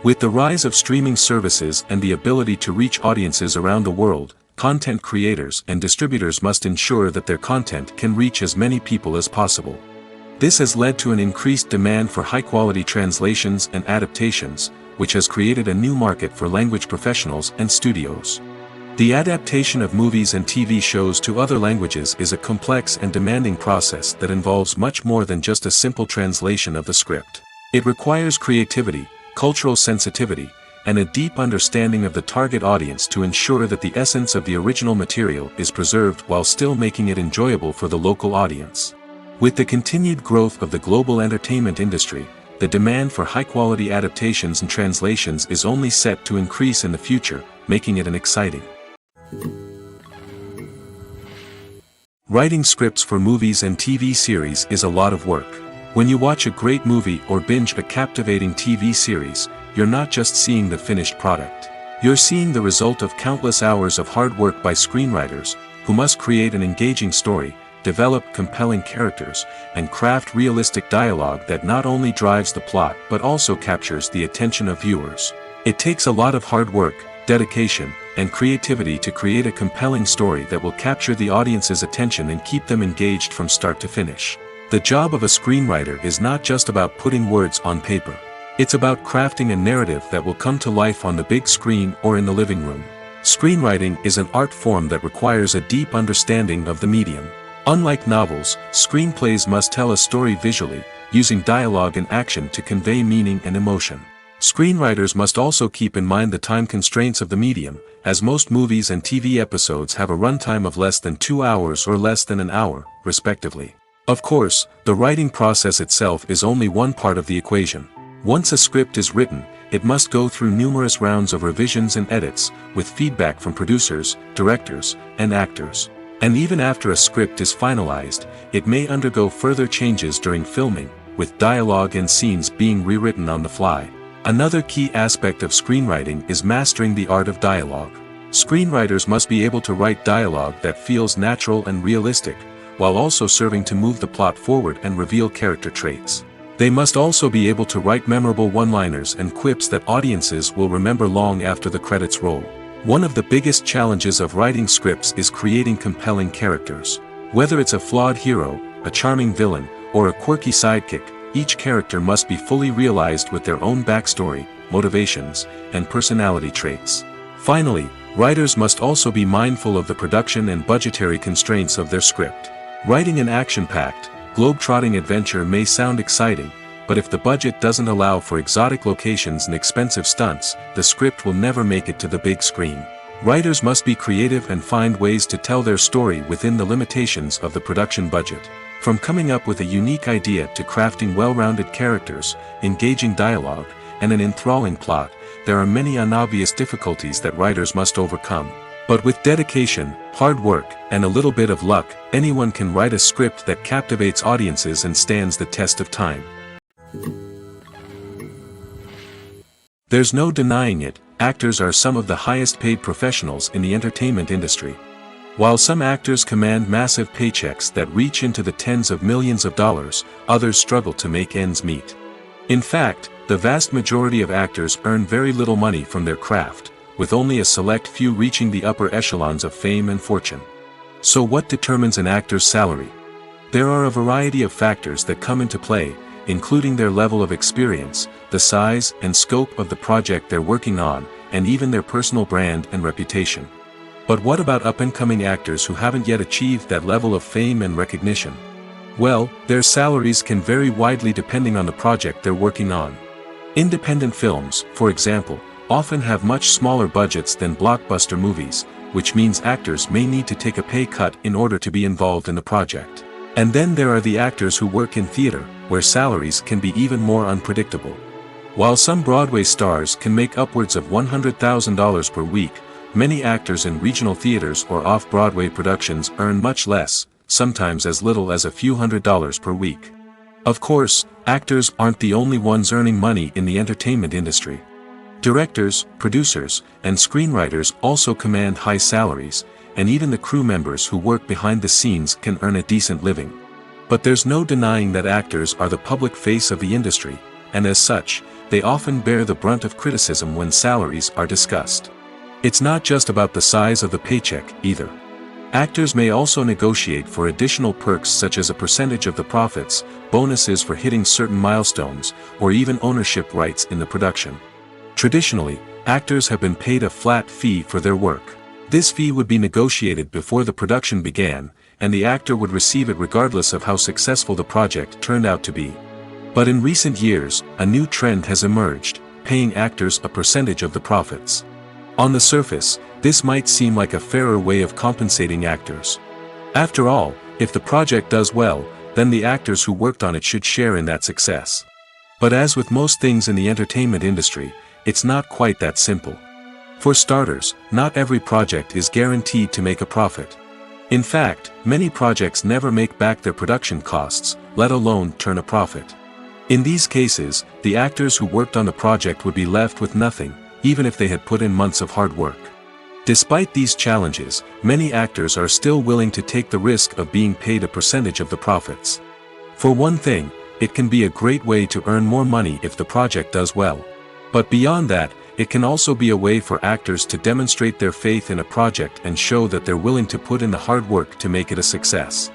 With the rise of streaming services and the ability to reach audiences around the world, content creators and distributors must ensure that their content can reach as many people as possible. This has led to an increased demand for high-quality translations and adaptations, which has created a new market for language professionals and studios. The adaptation of movies and TV shows to other languages is a complex and demanding process that involves much more than just a simple translation of the script. It requires creativity, cultural sensitivity, and a deep understanding of the target audience to ensure that the essence of the original material is preserved while still making it enjoyable for the local audience. With the continued growth of the global entertainment industry, the demand for high-quality adaptations and translations is only set to increase in the future, making it an exciting. Writing scripts for movies and TV series is a lot of work. When you watch a great movie or binge a captivating TV series, you're not just seeing the finished product. You're seeing the result of countless hours of hard work by screenwriters, who must create an engaging story, develop compelling characters, and craft realistic dialogue that not only drives the plot but also captures the attention of viewers. It takes a lot of hard work, dedication, and creativity to create a compelling story that will capture the audience's attention and keep them engaged from start to finish. The job of a screenwriter is not just about putting words on paper. It's about crafting a narrative that will come to life on the big screen or in the living room. Screenwriting is an art form that requires a deep understanding of the medium. Unlike novels, screenplays must tell a story visually, using dialogue and action to convey meaning and emotion. Screenwriters must also keep in mind the time constraints of the medium, as most movies and TV episodes have a runtime of less than 2 hours or less than an hour, respectively. Of course, the writing process itself is only one part of the equation. Once a script is written, it must go through numerous rounds of revisions and edits, with feedback from producers, directors, and actors. And even after a script is finalized, it may undergo further changes during filming, with dialogue and scenes being rewritten on the fly. Another key aspect of screenwriting is mastering the art of dialogue. Screenwriters must be able to write dialogue that feels natural and realistic, while also serving to move the plot forward and reveal character traits. They must also be able to write memorable one-liners and quips that audiences will remember long after the credits roll. One of the biggest challenges of writing scripts is creating compelling characters. Whether it's a flawed hero, a charming villain, or a quirky sidekick, each character must be fully realized with their own backstory, motivations, and personality traits. Finally, writers must also be mindful of the production and budgetary constraints of their script. Writing an action-packed, globe-trotting adventure may sound exciting, but if the budget doesn't allow for exotic locations and expensive stunts, the script will never make it to the big screen. Writers must be creative and find ways to tell their story within the limitations of the production budget. From coming up with a unique idea to crafting well-rounded characters, engaging dialogue, and an enthralling plot, there are many unobvious difficulties that writers must overcome. But with dedication, hard work, and a little bit of luck, anyone can write a script that captivates audiences and stands the test of time. There's no denying it, actors are some of the highest paid professionals in the entertainment industry. While some actors command massive paychecks that reach into the tens of millions of dollars, others struggle to make ends meet. In fact, the vast majority of actors earn very little money from their craft, with only a select few reaching the upper echelons of fame and fortune. So what determines an actor's salary? There are a variety of factors that come into play, including their level of experience, the size and scope of the project they're working on, and even their personal brand and reputation. But what about up-and-coming actors who haven't yet achieved that level of fame and recognition? Well, their salaries can vary widely depending on the project they're working on. Independent films, for example, often have much smaller budgets than blockbuster movies, which means actors may need to take a pay cut in order to be involved in the project. And then there are the actors who work in theater, where salaries can be even more unpredictable. While some Broadway stars can make upwards of $100,000 per week, many actors in regional theaters or off-Broadway productions earn much less, sometimes as little as a few $100s per week. Of course, actors aren't the only ones earning money in the entertainment industry. Directors, producers, and screenwriters also command high salaries, and even the crew members who work behind the scenes can earn a decent living. But there's no denying that actors are the public face of the industry, and as such, they often bear the brunt of criticism when salaries are discussed. It's not just about the size of the paycheck, either. Actors may also negotiate for additional perks such as a percentage of the profits, bonuses for hitting certain milestones, or even ownership rights in the production. Traditionally, actors have been paid a flat fee for their work. This fee would be negotiated before the production began, and the actor would receive it regardless of how successful the project turned out to be. But in recent years, a new trend has emerged, paying actors a percentage of the profits. On the surface, this might seem like a fairer way of compensating actors. After all, if the project does well, then the actors who worked on it should share in that success. But as with most things in the entertainment industry, it's not quite that simple. For starters, not every project is guaranteed to make a profit. In fact, many projects never make back their production costs, let alone turn a profit. In these cases, the actors who worked on the project would be left with nothing, even if they had put in months of hard work. Despite these challenges, many actors are still willing to take the risk of being paid a percentage of the profits. For one thing, it can be a great way to earn more money if the project does well. But beyond that, it can also be a way for actors to demonstrate their faith in a project and show that they're willing to put in the hard work to make it a success.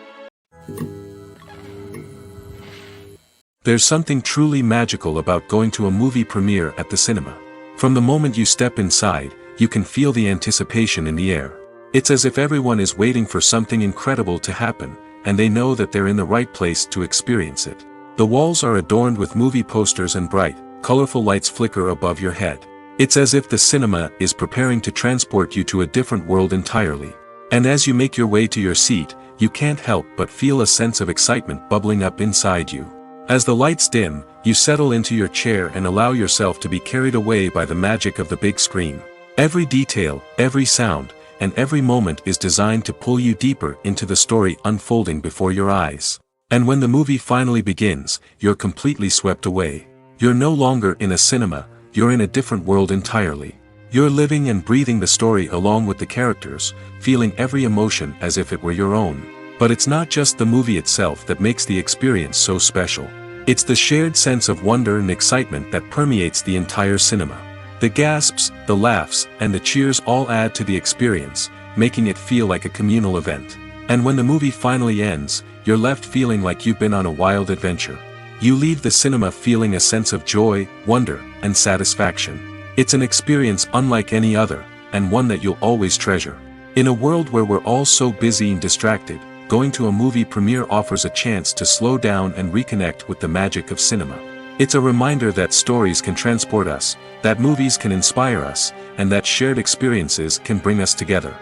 There's something truly magical about going to a movie premiere at the cinema. From the moment you step inside, you can feel the anticipation in the air. It's as if everyone is waiting for something incredible to happen, and they know that they're in the right place to experience it. The walls are adorned with movie posters and bright, colorful lights flicker above your head. It's as if the cinema is preparing to transport you to a different world entirely. And as you make your way to your seat, you can't help but feel a sense of excitement bubbling up inside you. As the lights dim, you settle into your chair and allow yourself to be carried away by the magic of the big screen. Every detail, every sound, and every moment is designed to pull you deeper into the story unfolding before your eyes. And when the movie finally begins, you're completely swept away. You're no longer in a cinema, you're in a different world entirely. You're living and breathing the story along with the characters, feeling every emotion as if it were your own. But it's not just the movie itself that makes the experience so special. It's the shared sense of wonder and excitement that permeates the entire cinema. The gasps, the laughs, and the cheers all add to the experience, making it feel like a communal event. And when the movie finally ends, you're left feeling like you've been on a wild adventure. You leave the cinema feeling a sense of joy, wonder, and satisfaction. It's an experience unlike any other, and one that you'll always treasure. In a world where we're all so busy and distracted, going to a movie premiere offers a chance to slow down and reconnect with the magic of cinema. It's a reminder that stories can transport us, that movies can inspire us, and that shared experiences can bring us together.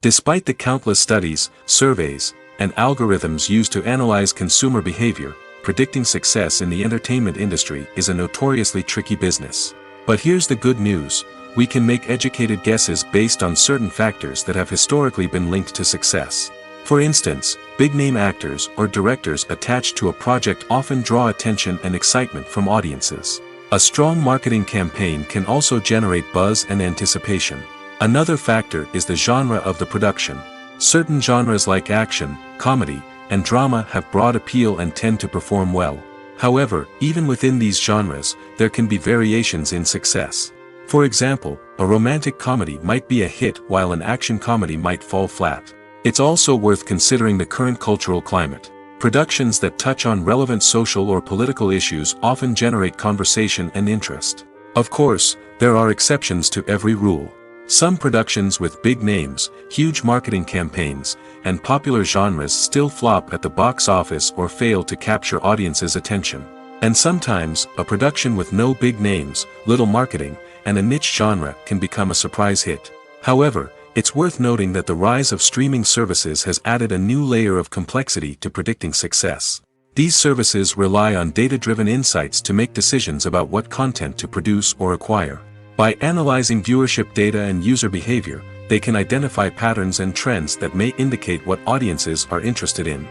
Despite the countless studies, surveys, and algorithms used to analyze consumer behavior, predicting success in the entertainment industry is a notoriously tricky business. But here's the good news: we can make educated guesses based on certain factors that have historically been linked to success. For instance, big-name actors or directors attached to a project often draw attention and excitement from audiences. A strong marketing campaign can also generate buzz and anticipation. Another factor is the genre of the production. Certain genres like action, comedy, and drama have broad appeal and tend to perform well. However, even within these genres, there can be variations in success. For example, a romantic comedy might be a hit while an action comedy might fall flat. It's also worth considering the current cultural climate. Productions that touch on relevant social or political issues often generate conversation and interest. Of course, there are exceptions to every rule. Some productions with big names, huge marketing campaigns, and popular genres still flop at the box office or fail to capture audiences' attention. And sometimes, a production with no big names, little marketing, and a niche genre can become a surprise hit. However, it's worth noting that the rise of streaming services has added a new layer of complexity to predicting success. These services rely on data-driven insights to make decisions about what content to produce or acquire. By analyzing viewership data and user behavior, they can identify patterns and trends that may indicate what audiences are interested in.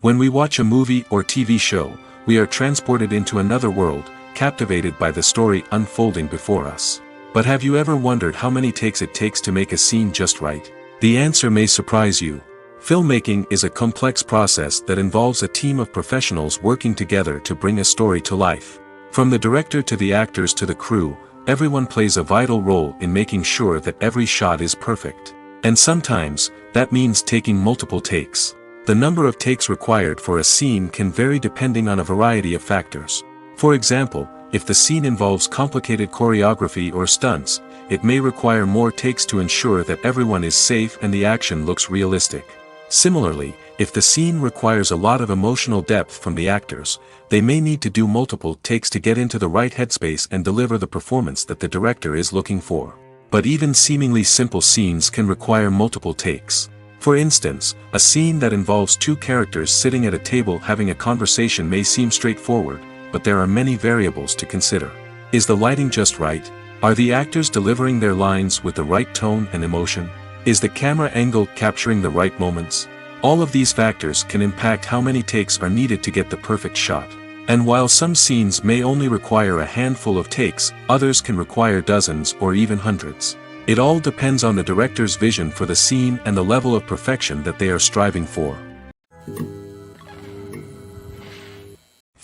When we watch a movie or TV show, we are transported into another world, captivated by the story unfolding before us. But have you ever wondered how many takes it takes to make a scene just right? The answer may surprise you. Filmmaking is a complex process that involves a team of professionals working together to bring a story to life. From the director to the actors to the crew, everyone plays a vital role in making sure that every shot is perfect. And sometimes, that means taking multiple takes. The number of takes required for a scene can vary depending on a variety of factors. For example, if the scene involves complicated choreography or stunts, it may require more takes to ensure that everyone is safe and the action looks realistic. Similarly, if the scene requires a lot of emotional depth from the actors, they may need to do multiple takes to get into the right headspace and deliver the performance that the director is looking for. But even seemingly simple scenes can require multiple takes. For instance, a scene that involves two characters sitting at a table having a conversation may seem straightforward, but there are many variables to consider. Is the lighting just right? Are the actors delivering their lines with the right tone and emotion? Is the camera angle capturing the right moments? All of these factors can impact how many takes are needed to get the perfect shot. And while some scenes may only require a handful of takes, others can require dozens or even hundreds. It all depends on the director's vision for the scene and the level of perfection that they are striving for.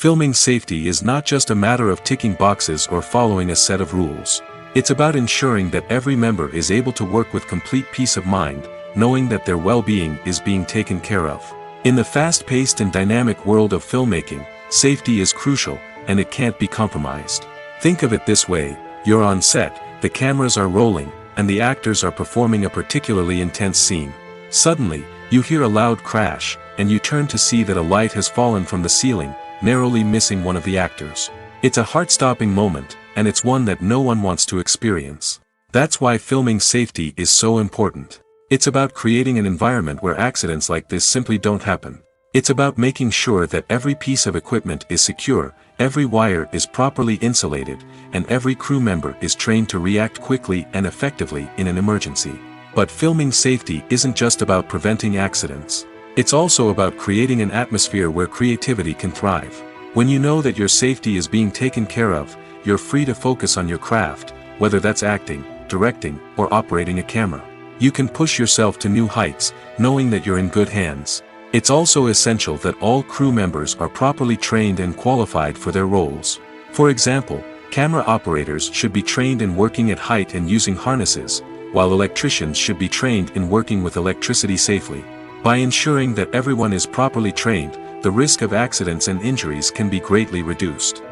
Filming safety is not just a matter of ticking boxes or following a set of rules. It's about ensuring that every member is able to work with complete peace of mind, knowing that their well-being is being taken care of. In the fast-paced and dynamic world of filmmaking, safety is crucial, and it can't be compromised. Think of it this way: you're on set, the cameras are rolling, and the actors are performing a particularly intense scene. Suddenly, you hear a loud crash, and you turn to see that a light has fallen from the ceiling, narrowly missing one of the actors. It's a heart-stopping moment, and it's one that no one wants to experience. That's why filming safety is so important. It's about creating an environment where accidents like this simply don't happen. It's about making sure that every piece of equipment is secure, every wire is properly insulated, and every crew member is trained to react quickly and effectively in an emergency. But filming safety isn't just about preventing accidents. It's also about creating an atmosphere where creativity can thrive. When you know that your safety is being taken care of, you're free to focus on your craft, whether that's acting, directing, or operating a camera. You can push yourself to new heights, knowing that you're in good hands. It's also essential that all crew members are properly trained and qualified for their roles. For example, camera operators should be trained in working at height and using harnesses, while electricians should be trained in working with electricity safely. By ensuring that everyone is properly trained, the risk of accidents and injuries can be greatly reduced.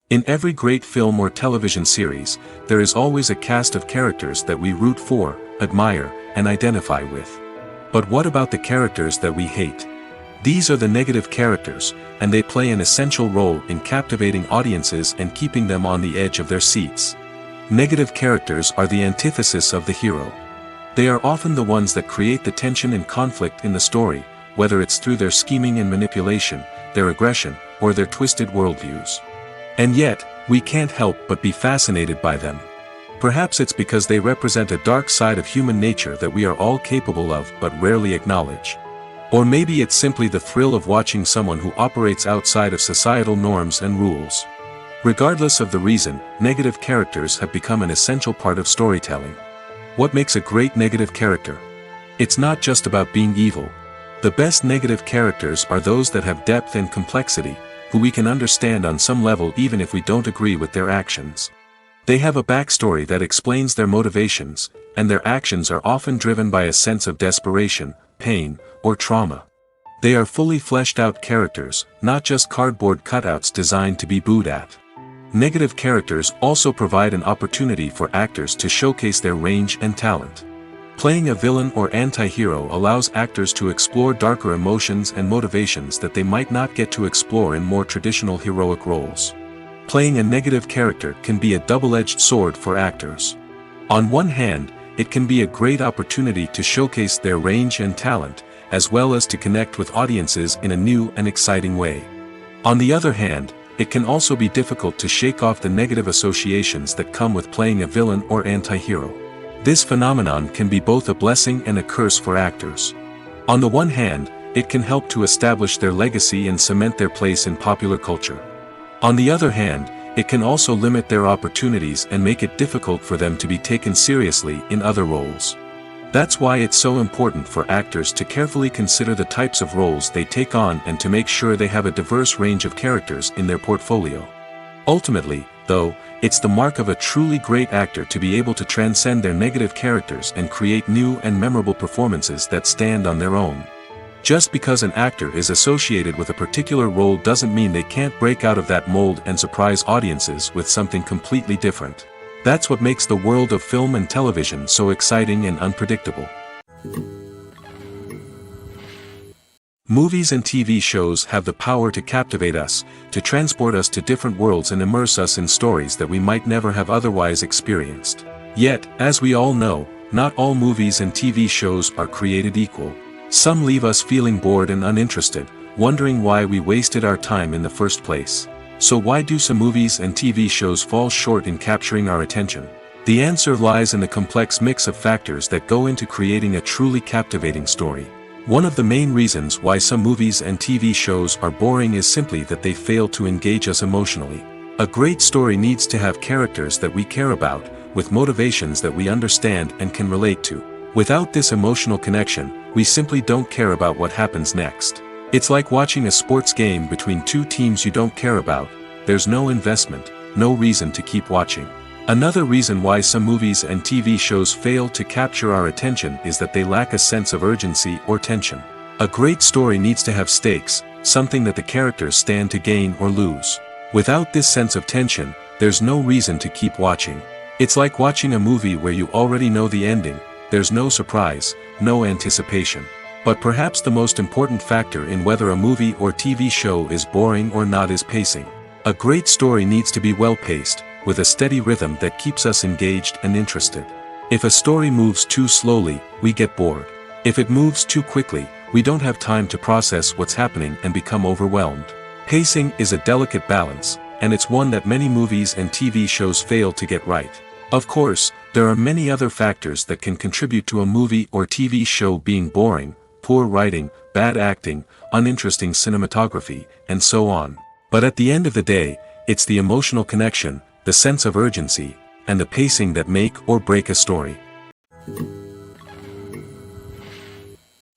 In every great film or television series, there is always a cast of characters that we root for, admire, and identify with. But what about the characters that we hate? These are the negative characters, and they play an essential role in captivating audiences and keeping them on the edge of their seats. Negative characters are the antithesis of the hero. They are often the ones that create the tension and conflict in the story, whether it's through their scheming and manipulation, their aggression, or their twisted worldviews. And yet, we can't help but be fascinated by them. Perhaps it's because they represent a dark side of human nature that we are all capable of but rarely acknowledge. Or maybe it's simply the thrill of watching someone who operates outside of societal norms and rules. Regardless of the reason, negative characters have become an essential part of storytelling. What makes a great negative character? It's not just about being evil. The best negative characters are those that have depth and complexity, who we can understand on some level even if we don't agree with their actions. They have a backstory that explains their motivations, and their actions are often driven by a sense of desperation, pain, or trauma. They are fully fleshed out characters, not just cardboard cutouts designed to be booed at. Negative characters also provide an opportunity for actors to showcase their range and talent. Playing a villain or anti-hero allows actors to explore darker emotions and motivations that they might not get to explore in more traditional heroic roles. Playing a negative character can be a double-edged sword for actors. On one hand, it can be a great opportunity to showcase their range and talent, as well as to connect with audiences in a new and exciting way. On the other hand, it can also be difficult to shake off the negative associations that come with playing a villain or anti-hero. This phenomenon can be both a blessing and a curse for actors. On the one hand, it can help to establish their legacy and cement their place in popular culture. On the other hand, it can also limit their opportunities and make it difficult for them to be taken seriously in other roles. That's why it's so important for actors to carefully consider the types of roles they take on and to make sure they have a diverse range of characters in their portfolio. Ultimately, though, it's the mark of a truly great actor to be able to transcend their negative characters and create new and memorable performances that stand on their own. Just because an actor is associated with a particular role doesn't mean they can't break out of that mold and surprise audiences with something completely different. That's what makes the world of film and television so exciting and unpredictable. Movies and TV shows have the power to captivate us, to transport us to different worlds and immerse us in stories that we might never have otherwise experienced. Yet, as we all know, not all movies and TV shows are created equal. Some leave us feeling bored and uninterested, wondering why we wasted our time in the first place. So why do some movies and TV shows fall short in capturing our attention? The answer lies in the complex mix of factors that go into creating a truly captivating story. One of the main reasons why some movies and TV shows are boring is simply that they fail to engage us emotionally. A great story needs to have characters that we care about, with motivations that we understand and can relate to. Without this emotional connection, we simply don't care about what happens next. It's like watching a sports game between two teams you don't care about. There's no investment, no reason to keep watching. Another reason why some movies and TV shows fail to capture our attention is that they lack a sense of urgency or tension. A great story needs to have stakes, something that the characters stand to gain or lose. Without this sense of tension, there's no reason to keep watching. It's like watching a movie where you already know the ending. There's no surprise, no anticipation. But perhaps the most important factor in whether a movie or TV show is boring or not is pacing. A great story needs to be well-paced, with a steady rhythm that keeps us engaged and interested. If a story moves too slowly, we get bored. If it moves too quickly, we don't have time to process what's happening and become overwhelmed. Pacing is a delicate balance, and it's one that many movies and TV shows fail to get right. Of course, there are many other factors that can contribute to a movie or TV show being boring: poor writing, bad acting, uninteresting cinematography, and so on. But at the end of the day, it's the emotional connection, the sense of urgency, and the pacing that make or break a story.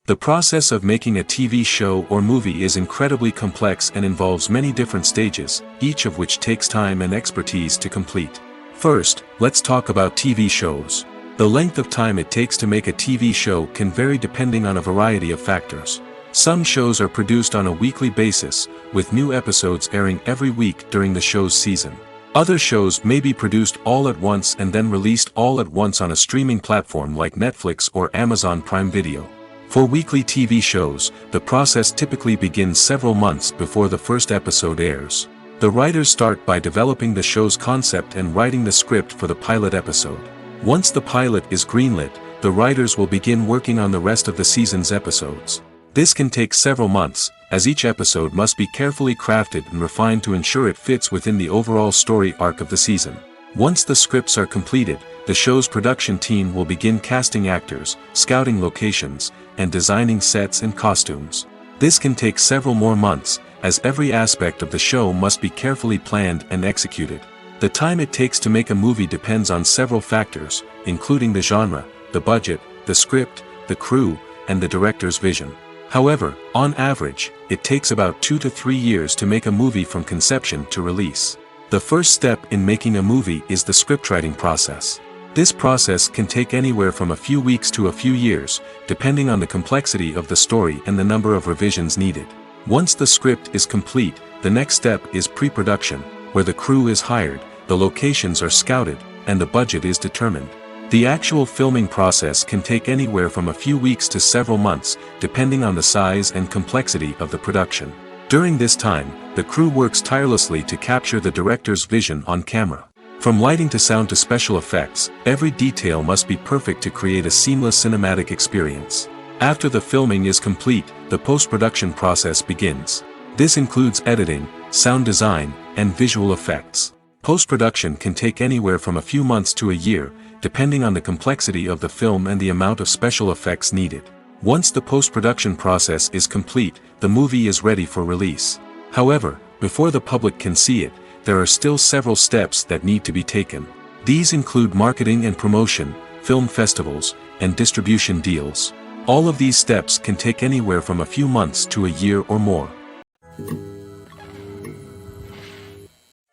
The process of making a TV show or movie is incredibly complex and involves many different stages, each of which takes time and expertise to complete. First, let's talk about TV shows. The length of time it takes to make a TV show can vary depending on a variety of factors. Some shows are produced on a weekly basis, with new episodes airing every week during the show's season. Other shows may be produced all at once and then released all at once on a streaming platform like Netflix or Amazon Prime Video. For weekly TV shows, the process typically begins several months before the first episode airs. The writers start by developing the show's concept and writing the script for the pilot episode. Once the pilot is greenlit, the writers will begin working on the rest of the season's episodes. This can take several months, as each episode must be carefully crafted and refined to ensure it fits within the overall story arc of the season. Once the scripts are completed, the show's production team will begin casting actors, scouting locations, and designing sets and costumes. This can take several more months, as every aspect of the show must be carefully planned and executed. The time it takes to make a movie depends on several factors, including the genre, the budget, the script, the crew, and the director's vision. However, on average, it takes about 2 to 3 years to make a movie from conception to release. The first step in making a movie is the scriptwriting process. This process can take anywhere from a few weeks to a few years, depending on the complexity of the story and the number of revisions needed. Once the script is complete, the next step is pre-production, where the crew is hired, the locations are scouted, and the budget is determined. The actual filming process can take anywhere from a few weeks to several months, depending on the size and complexity of the production. During this time, the crew works tirelessly to capture the director's vision on camera. From lighting to sound to special effects, every detail must be perfect to create a seamless cinematic experience. After the filming is complete, the post-production process begins. This includes editing, sound design, and visual effects. Post-production can take anywhere from a few months to a year, depending on the complexity of the film and the amount of special effects needed. Once the post-production process is complete, the movie is ready for release. However, before the public can see it, there are still several steps that need to be taken. These include marketing and promotion, film festivals, and distribution deals. All of these steps can take anywhere from a few months to a year or more.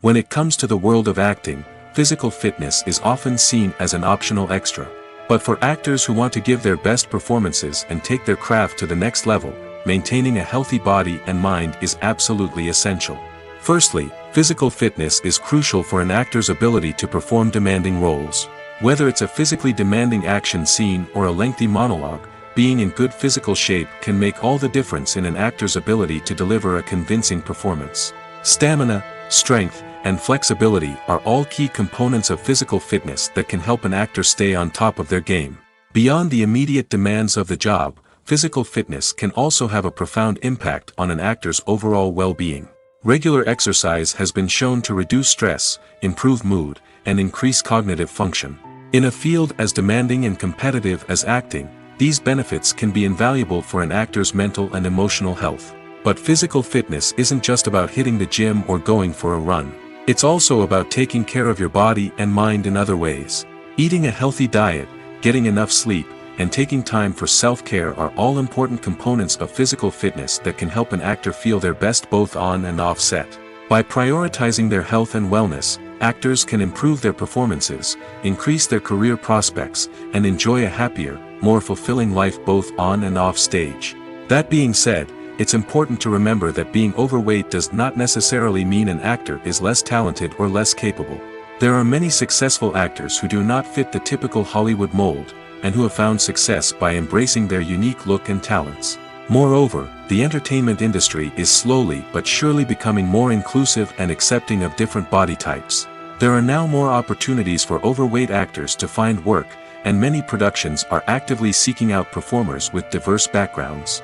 When it comes to the world of acting, physical fitness is often seen as an optional extra. But for actors who want to give their best performances and take their craft to the next level, maintaining a healthy body and mind is absolutely essential. Firstly, physical fitness is crucial for an actor's ability to perform demanding roles. Whether it's a physically demanding action scene or a lengthy monologue, being in good physical shape can make all the difference in an actor's ability to deliver a convincing performance. Stamina, strength, and flexibility are all key components of physical fitness that can help an actor stay on top of their game. Beyond the immediate demands of the job, physical fitness can also have a profound impact on an actor's overall well-being. Regular exercise has been shown to reduce stress, improve mood, and increase cognitive function. In a field as demanding and competitive as acting, these benefits can be invaluable for an actor's mental and emotional health. But physical fitness isn't just about hitting the gym or going for a run. It's also about taking care of your body and mind in other ways. Eating a healthy diet, getting enough sleep, and taking time for self-care are all important components of physical fitness that can help an actor feel their best both on and off set. By prioritizing their health and wellness, actors can improve their performances, increase their career prospects, and enjoy a happier, more fulfilling life both on and off stage. That being said, it's important to remember that being overweight does not necessarily mean an actor is less talented or less capable. There are many successful actors who do not fit the typical Hollywood mold, and who have found success by embracing their unique look and talents. Moreover, the entertainment industry is slowly but surely becoming more inclusive and accepting of different body types. There are now more opportunities for overweight actors to find work, and many productions are actively seeking out performers with diverse backgrounds.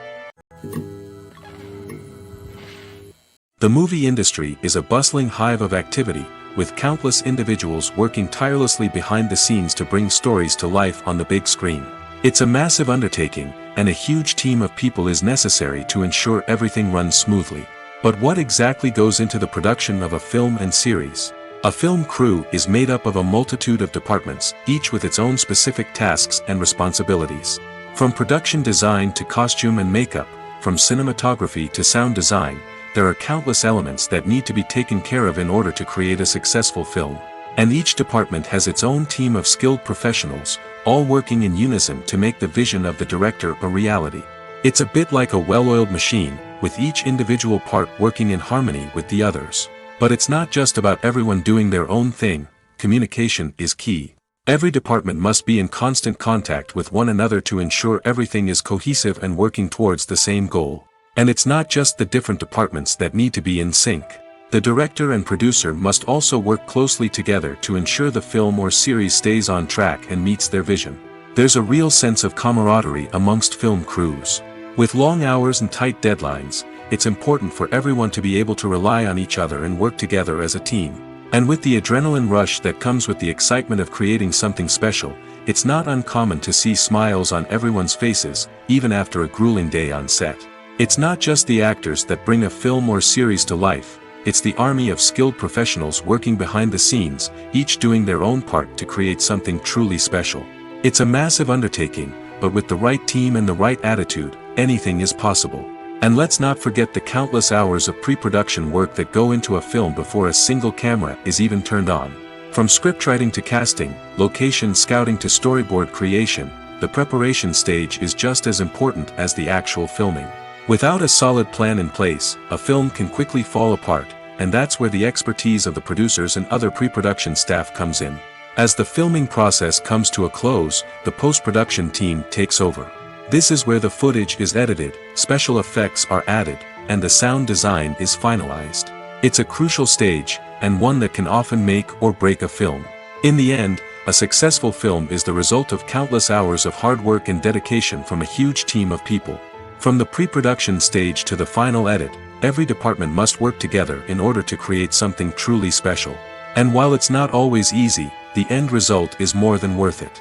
The movie industry is a bustling hive of activity, with countless individuals working tirelessly behind the scenes to bring stories to life on the big screen. It's a massive undertaking, and a huge team of people is necessary to ensure everything runs smoothly. But what exactly goes into the production of a film and series? A film crew is made up of a multitude of departments, each with its own specific tasks and responsibilities. From production design to costume and makeup, from cinematography to sound design, there are countless elements that need to be taken care of in order to create a successful film. And each department has its own team of skilled professionals, all working in unison to make the vision of the director a reality. It's a bit like a well-oiled machine, with each individual part working in harmony with the others. But it's not just about everyone doing their own thing. Communication is key. Every department must be in constant contact with one another to ensure everything is cohesive and working towards the same goal. And it's not just the different departments that need to be in sync. The director and producer must also work closely together to ensure the film or series stays on track and meets their vision. There's a real sense of camaraderie amongst film crews. With long hours and tight deadlines, it's important for everyone to be able to rely on each other and work together as a team. And with the adrenaline rush that comes with the excitement of creating something special, it's not uncommon to see smiles on everyone's faces, even after a grueling day on set. It's not just the actors that bring a film or series to life, it's the army of skilled professionals working behind the scenes, each doing their own part to create something truly special. It's a massive undertaking, but with the right team and the right attitude, anything is possible. And let's not forget the countless hours of pre-production work that go into a film before a single camera is even turned on. From scriptwriting to casting, location scouting to storyboard creation, the preparation stage is just as important as the actual filming. Without a solid plan in place, a film can quickly fall apart, and that's where the expertise of the producers and other pre-production staff comes in. As the filming process comes to a close, the post-production team takes over. This is where the footage is edited, special effects are added, and the sound design is finalized. It's a crucial stage, and one that can often make or break a film. In the end, a successful film is the result of countless hours of hard work and dedication from a huge team of people. From the pre-production stage to the final edit, every department must work together in order to create something truly special. And while it's not always easy, the end result is more than worth it.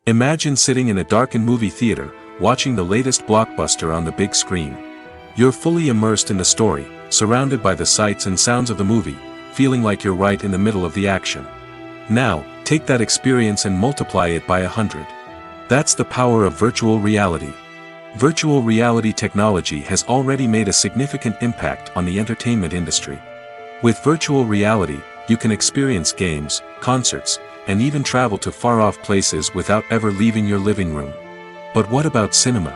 Imagine sitting in a darkened movie theater, watching the latest blockbuster on the big screen. You're fully immersed in the story, surrounded by the sights and sounds of the movie, feeling like you're right in the middle of the action. Now, take that experience and multiply it by 100. That's the power of virtual reality. Virtual reality technology has already made a significant impact on the entertainment industry. With virtual reality, you can experience games, concerts, and even travel to far-off places without ever leaving your living room. But what about cinema?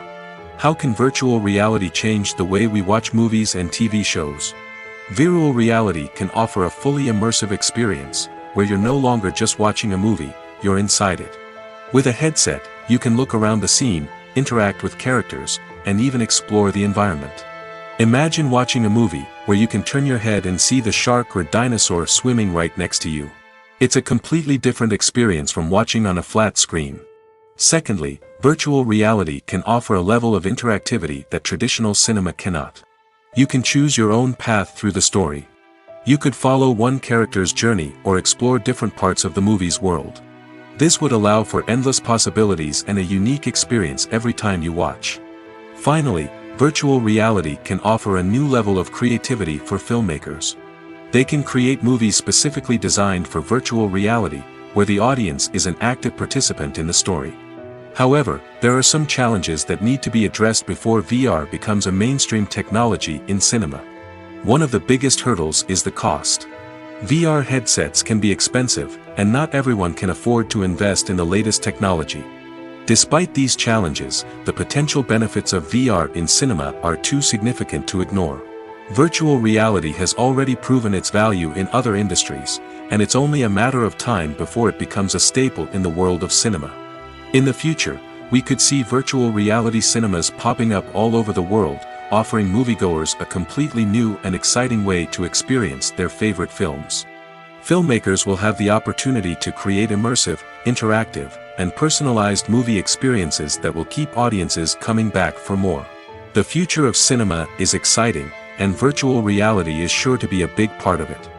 How can virtual reality change the way we watch movies and TV shows? Virtual reality can offer a fully immersive experience, where you're no longer just watching a movie, you're inside it. With a headset, you can look around the scene, interact with characters, and even explore the environment. Imagine watching a movie where you can turn your head and see the shark or dinosaur swimming right next to you. It's a completely different experience from watching on a flat screen. Secondly, virtual reality can offer a level of interactivity that traditional cinema cannot. You can choose your own path through the story. You could follow one character's journey or explore different parts of the movie's world. This would allow for endless possibilities and a unique experience every time you watch. Finally, virtual reality can offer a new level of creativity for filmmakers. They can create movies specifically designed for virtual reality, where the audience is an active participant in the story. However, there are some challenges that need to be addressed before VR becomes a mainstream technology in cinema. One of the biggest hurdles is the cost. VR headsets can be expensive, and not everyone can afford to invest in the latest technology. Despite these challenges, the potential benefits of VR in cinema are too significant to ignore. Virtual reality has already proven its value in other industries, and it's only a matter of time before it becomes a staple in the world of cinema. In the future, we could see virtual reality cinemas popping up all over the world, offering moviegoers a completely new and exciting way to experience their favorite films. Filmmakers will have the opportunity to create immersive, interactive, and personalized movie experiences that will keep audiences coming back for more. The future of cinema is exciting, and virtual reality is sure to be a big part of it.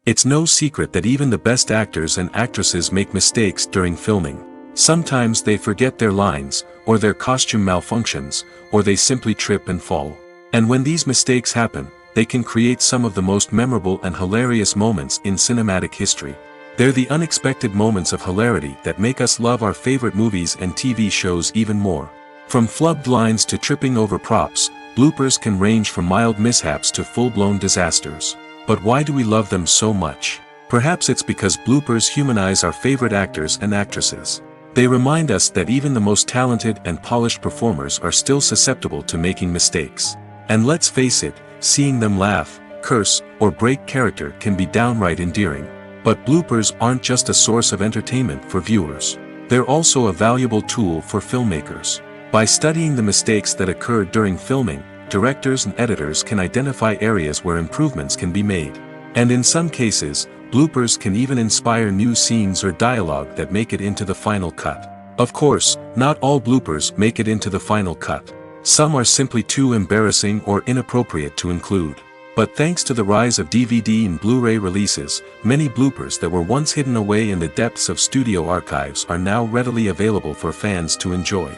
It's no secret that even the best actors and actresses make mistakes during filming. Sometimes they forget their lines, or their costume malfunctions, or they simply trip and fall. And when these mistakes happen, they can create some of the most memorable and hilarious moments in cinematic history. They're the unexpected moments of hilarity that make us love our favorite movies and TV shows even more. From flubbed lines to tripping over props, bloopers can range from mild mishaps to full-blown disasters. But why do we love them so much? Perhaps it's because bloopers humanize our favorite actors and actresses. They remind us that even the most talented and polished performers are still susceptible to making mistakes. And let's face it, seeing them laugh, curse, or break character can be downright endearing. But bloopers aren't just a source of entertainment for viewers. They're also a valuable tool for filmmakers. By studying the mistakes that occurred during filming, directors and editors can identify areas where improvements can be made. And in some cases, bloopers can even inspire new scenes or dialogue that make it into the final cut. Of course, not all bloopers make it into the final cut. Some are simply too embarrassing or inappropriate to include. But thanks to the rise of DVD and Blu-ray releases, many bloopers that were once hidden away in the depths of studio archives are now readily available for fans to enjoy.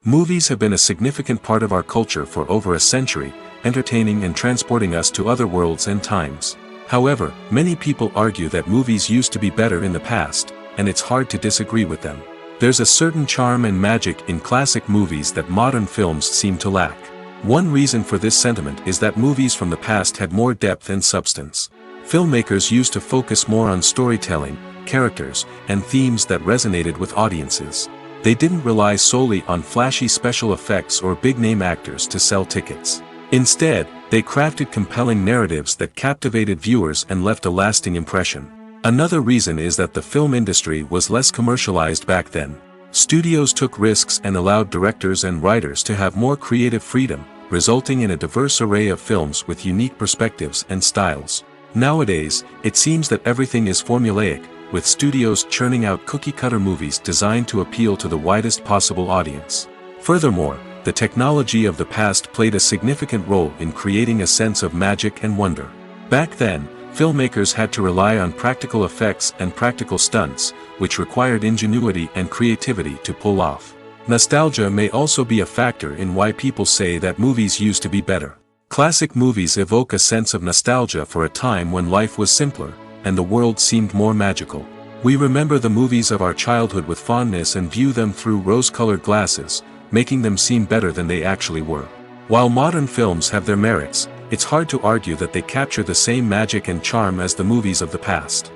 Movies have been a significant part of our culture for over a century, entertaining and transporting us to other worlds and times. However, many people argue that movies used to be better in the past, and it's hard to disagree with them. There's a certain charm and magic in classic movies that modern films seem to lack. One reason for this sentiment is that movies from the past had more depth and substance. Filmmakers used to focus more on storytelling, characters, and themes that resonated with audiences. They didn't rely solely on flashy special effects or big-name actors to sell tickets. Instead, they crafted compelling narratives that captivated viewers and left a lasting impression. Another reason is that the film industry was less commercialized back then. Studios took risks and allowed directors and writers to have more creative freedom, resulting in a diverse array of films with unique perspectives and styles. Nowadays, it seems that everything is formulaic, with studios churning out cookie-cutter movies designed to appeal to the widest possible audience. Furthermore, the technology of the past played a significant role in creating a sense of magic and wonder. Back then, filmmakers had to rely on practical effects and practical stunts, which required ingenuity and creativity to pull off. Nostalgia may also be a factor in why people say that movies used to be better. Classic movies evoke a sense of nostalgia for a time when life was simpler, and the world seemed more magical. We remember the movies of our childhood with fondness and view them through rose-colored glasses, making them seem better than they actually were. While modern films have their merits, it's hard to argue that they capture the same magic and charm as the movies of the past.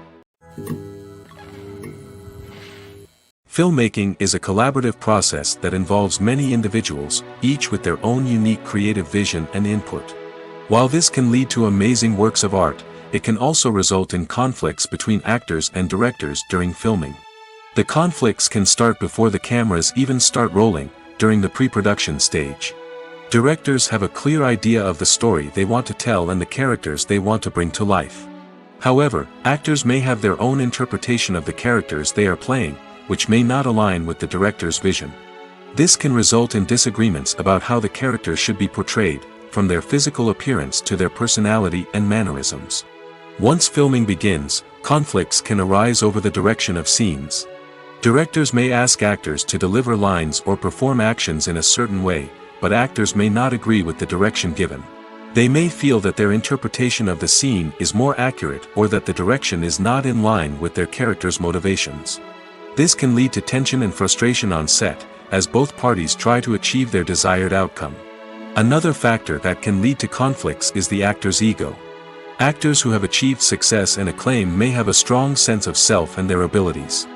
Filmmaking is a collaborative process that involves many individuals, each with their own unique creative vision and input. While this can lead to amazing works of art, it can also result in conflicts between actors and directors during filming. The conflicts can start before the cameras even start rolling, during the pre-production stage. Directors have a clear idea of the story they want to tell and the characters they want to bring to life. However, actors may have their own interpretation of the characters they are playing, which may not align with the director's vision. This can result in disagreements about how the characters should be portrayed, from their physical appearance to their personality and mannerisms. Once filming begins, conflicts can arise over the direction of scenes. Directors may ask actors to deliver lines or perform actions in a certain way, but actors may not agree with the direction given. They may feel that their interpretation of the scene is more accurate or that the direction is not in line with their character's motivations. This can lead to tension and frustration on set, as both parties try to achieve their desired outcome. Another factor that can lead to conflicts is the actor's ego. Actors who have achieved success and acclaim may have a strong sense of self and their abilities.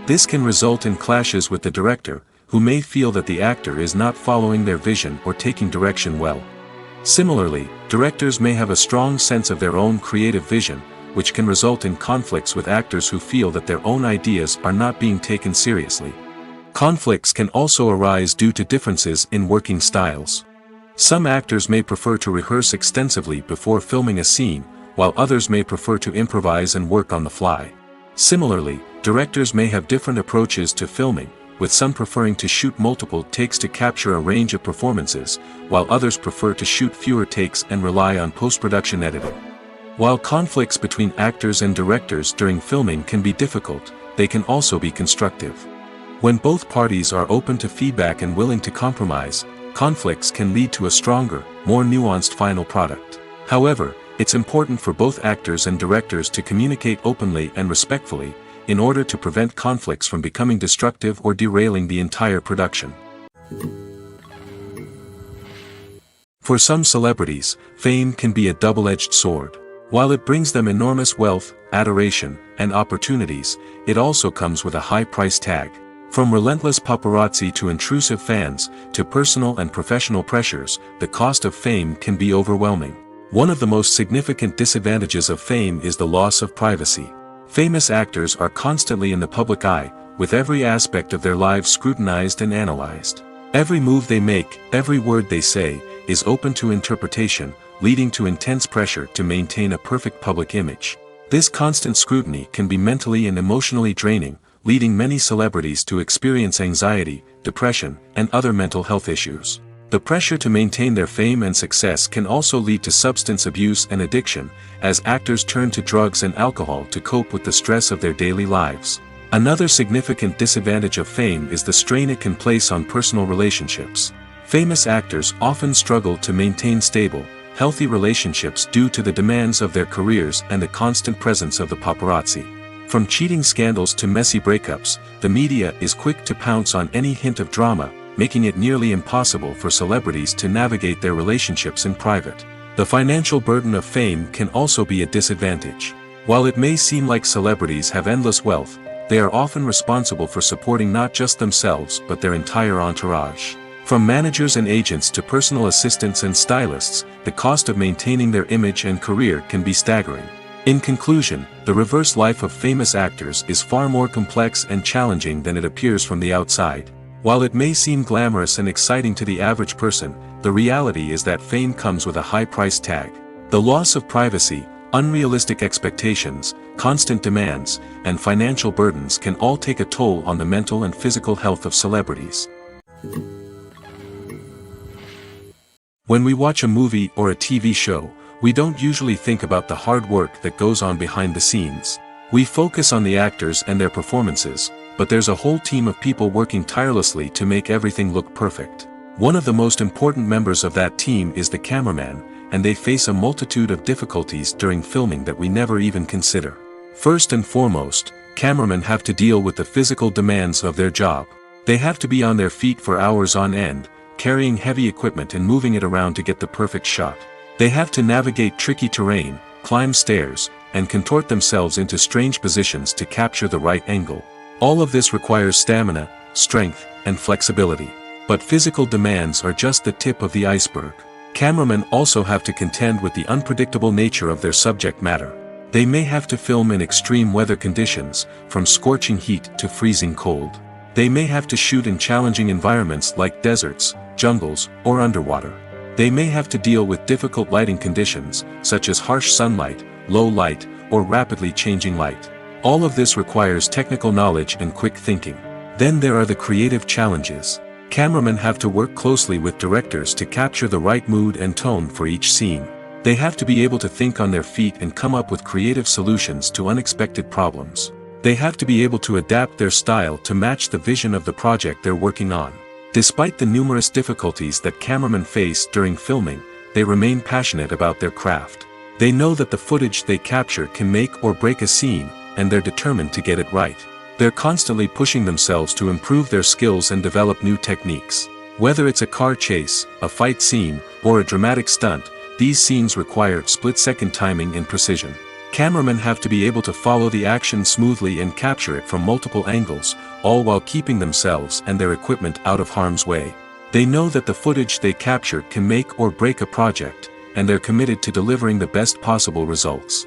This can result in clashes with the director, who may feel that the actor is not following their vision or taking direction well. Similarly, directors may have a strong sense of their own creative vision, which can result in conflicts with actors who feel that their own ideas are not being taken seriously. Conflicts can also arise due to differences in working styles. Some actors may prefer to rehearse extensively before filming a scene, while others may prefer to improvise and work on the fly. Similarly, directors may have different approaches to filming, with some preferring to shoot multiple takes to capture a range of performances, while others prefer to shoot fewer takes and rely on post-production editing. While conflicts between actors and directors during filming can be difficult, they can also be constructive. When both parties are open to feedback and willing to compromise, conflicts can lead to a stronger, more nuanced final product. However, it's important for both actors and directors to communicate openly and respectfully, in order to prevent conflicts from becoming destructive or derailing the entire production. For some celebrities, fame can be a double-edged sword. While it brings them enormous wealth, adoration, and opportunities, it also comes with a high price tag. From relentless paparazzi to intrusive fans, to personal and professional pressures, the cost of fame can be overwhelming. One of the most significant disadvantages of fame is the loss of privacy. Famous actors are constantly in the public eye, with every aspect of their lives scrutinized and analyzed. Every move they make, every word they say, is open to interpretation, leading to intense pressure to maintain a perfect public image. This constant scrutiny can be mentally and emotionally draining, leading many celebrities to experience anxiety, depression, and other mental health issues. The pressure to maintain their fame and success can also lead to substance abuse and addiction, as actors turn to drugs and alcohol to cope with the stress of their daily lives. Another significant disadvantage of fame is the strain it can place on personal relationships. Famous actors often struggle to maintain stable, healthy relationships due to the demands of their careers and the constant presence of the paparazzi. From cheating scandals to messy breakups, the media is quick to pounce on any hint of drama, making it nearly impossible for celebrities to navigate their relationships in private. The financial burden of fame can also be a disadvantage. While it may seem like celebrities have endless wealth, they are often responsible for supporting not just themselves but their entire entourage. From managers and agents to personal assistants and stylists, the cost of maintaining their image and career can be staggering. In conclusion, the reverse life of famous actors is far more complex and challenging than it appears from the outside. While it may seem glamorous and exciting to the average person, the reality is that fame comes with a high price tag. The loss of privacy, unrealistic expectations, constant demands, and financial burdens can all take a toll on the mental and physical health of celebrities. When we watch a movie or a TV show, we don't usually think about the hard work that goes on behind the scenes. We focus on the actors and their performances, but there's a whole team of people working tirelessly to make everything look perfect. One of the most important members of that team is the cameraman, and they face a multitude of difficulties during filming that we never even consider. First and foremost, cameramen have to deal with the physical demands of their job. They have to be on their feet for hours on end, carrying heavy equipment and moving it around to get the perfect shot. They have to navigate tricky terrain, climb stairs, and contort themselves into strange positions to capture the right angle. All of this requires stamina, strength, and flexibility. But physical demands are just the tip of the iceberg. Cameramen also have to contend with the unpredictable nature of their subject matter. They may have to film in extreme weather conditions, from scorching heat to freezing cold. They may have to shoot in challenging environments like deserts, jungles, or underwater. They may have to deal with difficult lighting conditions, such as harsh sunlight, low light, or rapidly changing light. All of this requires technical knowledge and quick thinking. Then there are the creative challenges. Cameramen have to work closely with directors to capture the right mood and tone for each scene. They have to be able to think on their feet and come up with creative solutions to unexpected problems. They have to be able to adapt their style to match the vision of the project they're working on. Despite the numerous difficulties that cameramen face during filming, they remain passionate about their craft. They know that the footage they capture can make or break a scene, and they're determined to get it right. They're constantly pushing themselves to improve their skills and develop new techniques. Whether it's a car chase, a fight scene, or a dramatic stunt, these scenes require split-second timing and precision. Cameramen have to be able to follow the action smoothly and capture it from multiple angles, all while keeping themselves and their equipment out of harm's way. They know that the footage they capture can make or break a project, and they're committed to delivering the best possible results.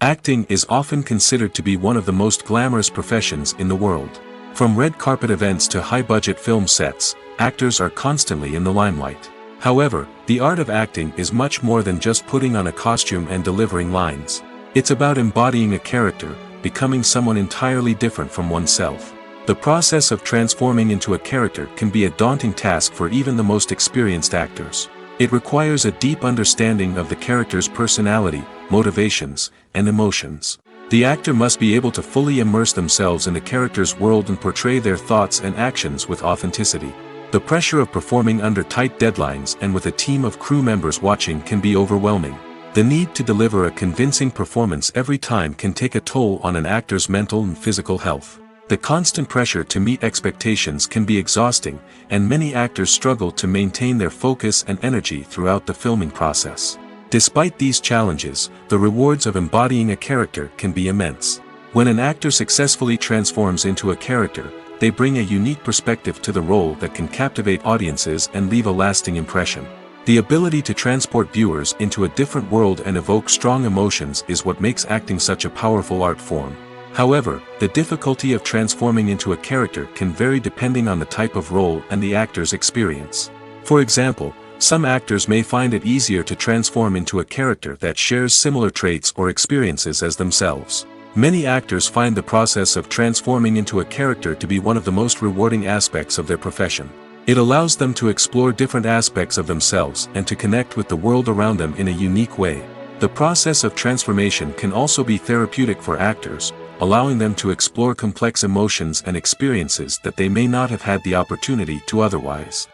Acting is often considered to be one of the most glamorous professions in the world. From red carpet events to high-budget film sets, actors are constantly in the limelight. However, the art of acting is much more than just putting on a costume and delivering lines. It's about embodying a character, becoming someone entirely different from oneself. The process of transforming into a character can be a daunting task for even the most experienced actors. It requires a deep understanding of the character's personality, motivations, and emotions. The actor must be able to fully immerse themselves in the character's world and portray their thoughts and actions with authenticity. The pressure of performing under tight deadlines and with a team of crew members watching can be overwhelming. The need to deliver a convincing performance every time can take a toll on an actor's mental and physical health. The constant pressure to meet expectations can be exhausting, and many actors struggle to maintain their focus and energy throughout the filming process. Despite these challenges, the rewards of embodying a character can be immense. When an actor successfully transforms into a character, they bring a unique perspective to the role that can captivate audiences and leave a lasting impression. The ability to transport viewers into a different world and evoke strong emotions is what makes acting such a powerful art form. However, the difficulty of transforming into a character can vary depending on the type of role and the actor's experience. For example, some actors may find it easier to transform into a character that shares similar traits or experiences as themselves. Many actors find the process of transforming into a character to be one of the most rewarding aspects of their profession. It allows them to explore different aspects of themselves and to connect with the world around them in a unique way. The process of transformation can also be therapeutic for actors, allowing them to explore complex emotions and experiences that they may not have had the opportunity to otherwise.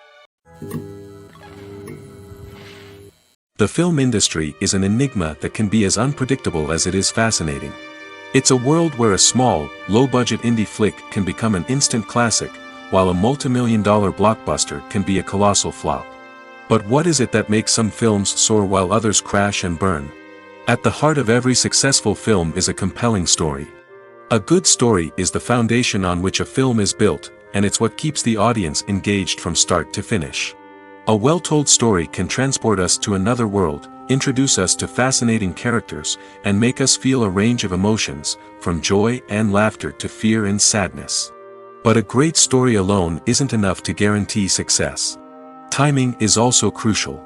The film industry is an enigma that can be as unpredictable as it is fascinating. It's a world where a small, low-budget indie flick can become an instant classic, while a multi-million-dollar blockbuster can be a colossal flop. But what is it that makes some films soar while others crash and burn? At the heart of every successful film is a compelling story. A good story is the foundation on which a film is built, and it's what keeps the audience engaged from start to finish. A well-told story can transport us to another world, introduce us to fascinating characters, and make us feel a range of emotions, from joy and laughter to fear and sadness. But a great story alone isn't enough to guarantee success. Timing is also crucial.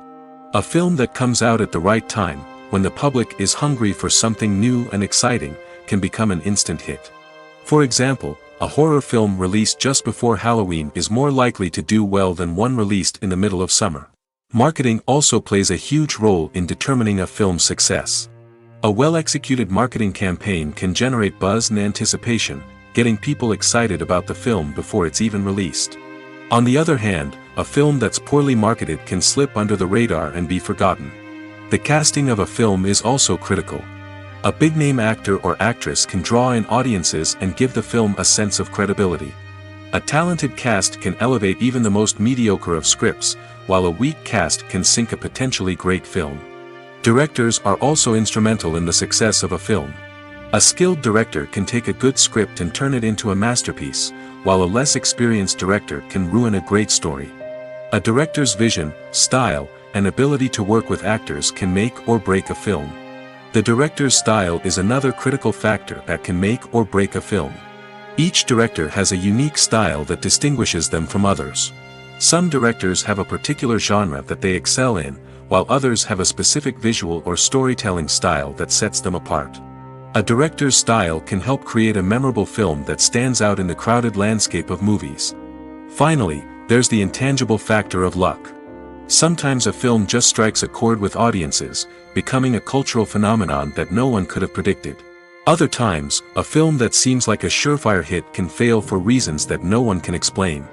A film that comes out at the right time, when the public is hungry for something new and exciting, can become an instant hit. For example, a horror film released just before Halloween is more likely to do well than one released in the middle of summer. Marketing also plays a huge role in determining a film's success. A well-executed marketing campaign can generate buzz and anticipation, getting people excited about the film before it's even released. On the other hand, a film that's poorly marketed can slip under the radar and be forgotten. The casting of a film is also critical. A big-name actor or actress can draw in audiences and give the film a sense of credibility. A talented cast can elevate even the most mediocre of scripts, while a weak cast can sink a potentially great film. Directors are also instrumental in the success of a film. A skilled director can take a good script and turn it into a masterpiece, while a less experienced director can ruin a great story. A director's vision, style, and ability to work with actors can make or break a film. The director's style is another critical factor that can make or break a film. Each director has a unique style that distinguishes them from others. Some directors have a particular genre that they excel in, while others have a specific visual or storytelling style that sets them apart. A director's style can help create a memorable film that stands out in the crowded landscape of movies. Finally, there's the intangible factor of luck. Sometimes a film just strikes a chord with audiences, becoming a cultural phenomenon that no one could have predicted. Other times, a film that seems like a surefire hit can fail for reasons that no one can explain.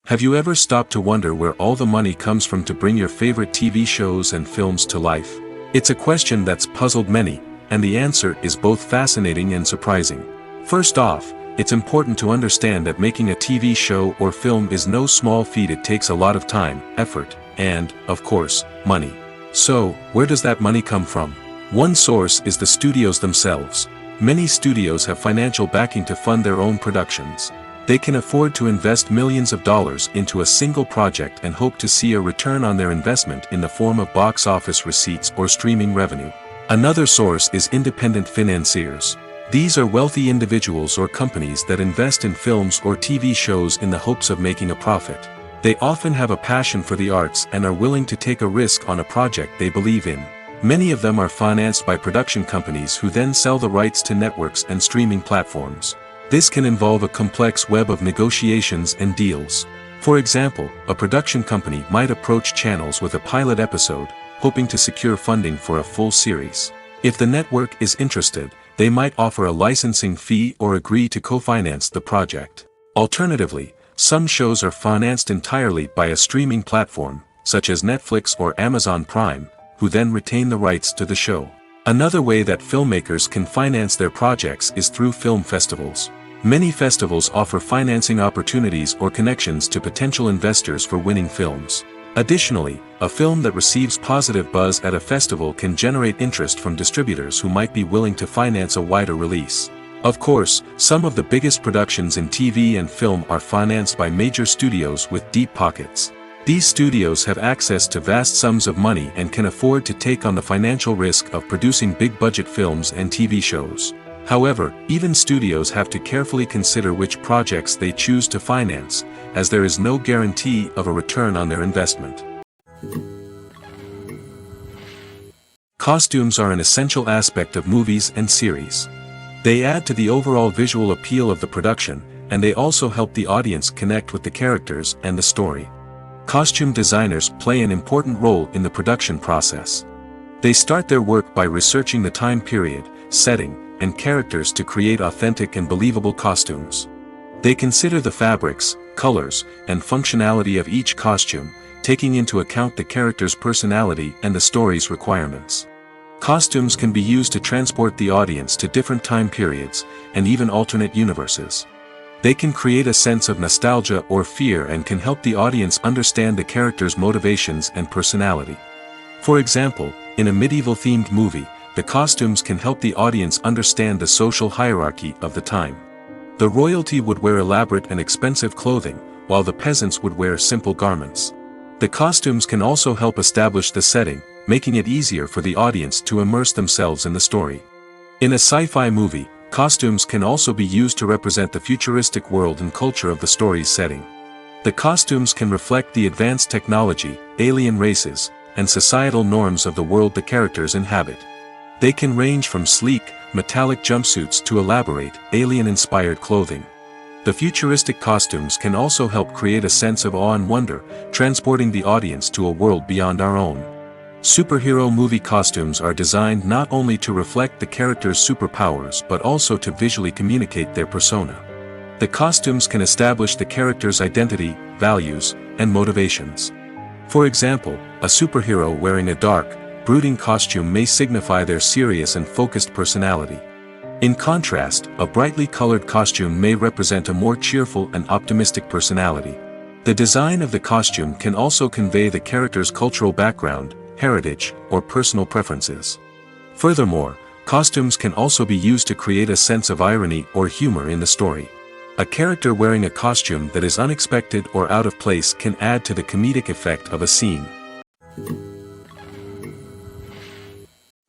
Have you ever stopped to wonder where all the money comes from to bring your favorite TV shows and films to life? It's a question that's puzzled many, and the answer is both fascinating and surprising. First off, it's important to understand that making a TV show or film is no small feat. It takes a lot of time, effort, and, of course, money. So, where does that money come from? One source is the studios themselves. Many studios have financial backing to fund their own productions. They can afford to invest millions of dollars into a single project and hope to see a return on their investment in the form of box office receipts or streaming revenue. Another source is independent financiers. These are wealthy individuals or companies that invest in films or TV shows in the hopes of making a profit. They often have a passion for the arts and are willing to take a risk on a project they believe in. Many of them are financed by production companies who then sell the rights to networks and streaming platforms. This can involve a complex web of negotiations and deals. For example, a production company might approach channels with a pilot episode, hoping to secure funding for a full series. If the network is interested, they might offer a licensing fee or agree to co-finance the project. Alternatively, some shows are financed entirely by a streaming platform, such as Netflix or Amazon Prime, who then retain the rights to the show. Another way that filmmakers can finance their projects is through film festivals. Many festivals offer financing opportunities or connections to potential investors for winning films. Additionally, a film that receives positive buzz at a festival can generate interest from distributors who might be willing to finance a wider release. Of course, some of the biggest productions in TV and film are financed by major studios with deep pockets. These studios have access to vast sums of money and can afford to take on the financial risk of producing big-budget films and TV shows. However, even studios have to carefully consider which projects they choose to finance, as there is no guarantee of a return on their investment. Costumes are an essential aspect of movies and series. They add to the overall visual appeal of the production, and they also help the audience connect with the characters and the story. Costume designers play an important role in the production process. They start their work by researching the time period, setting, and characters to create authentic and believable costumes. They consider the fabrics, colors, and functionality of each costume, taking into account the character's personality and the story's requirements. Costumes can be used to transport the audience to different time periods, and even alternate universes. They can create a sense of nostalgia or fear and can help the audience understand the character's motivations and personality. For example, in a medieval-themed movie, the costumes can help the audience understand the social hierarchy of the time. The royalty would wear elaborate and expensive clothing, while the peasants would wear simple garments. The costumes can also help establish the setting, making it easier for the audience to immerse themselves in the story. In a sci-fi movie, costumes can also be used to represent the futuristic world and culture of the story's setting. The costumes can reflect the advanced technology, alien races, and societal norms of the world the characters inhabit. They can range from sleek, metallic jumpsuits to elaborate, alien-inspired clothing. The futuristic costumes can also help create a sense of awe and wonder, transporting the audience to a world beyond our own. Superhero movie costumes are designed not only to reflect the character's superpowers but also to visually communicate their persona. The costumes can establish the character's identity, values, and motivations. For example, a superhero wearing a dark, brooding costume may signify their serious and focused personality. In contrast, a brightly colored costume may represent a more cheerful and optimistic personality. The design of the costume can also convey the character's cultural background, heritage, or personal preferences. Furthermore, costumes can also be used to create a sense of irony or humor in the story. A character wearing a costume that is unexpected or out of place can add to the comedic effect of a scene.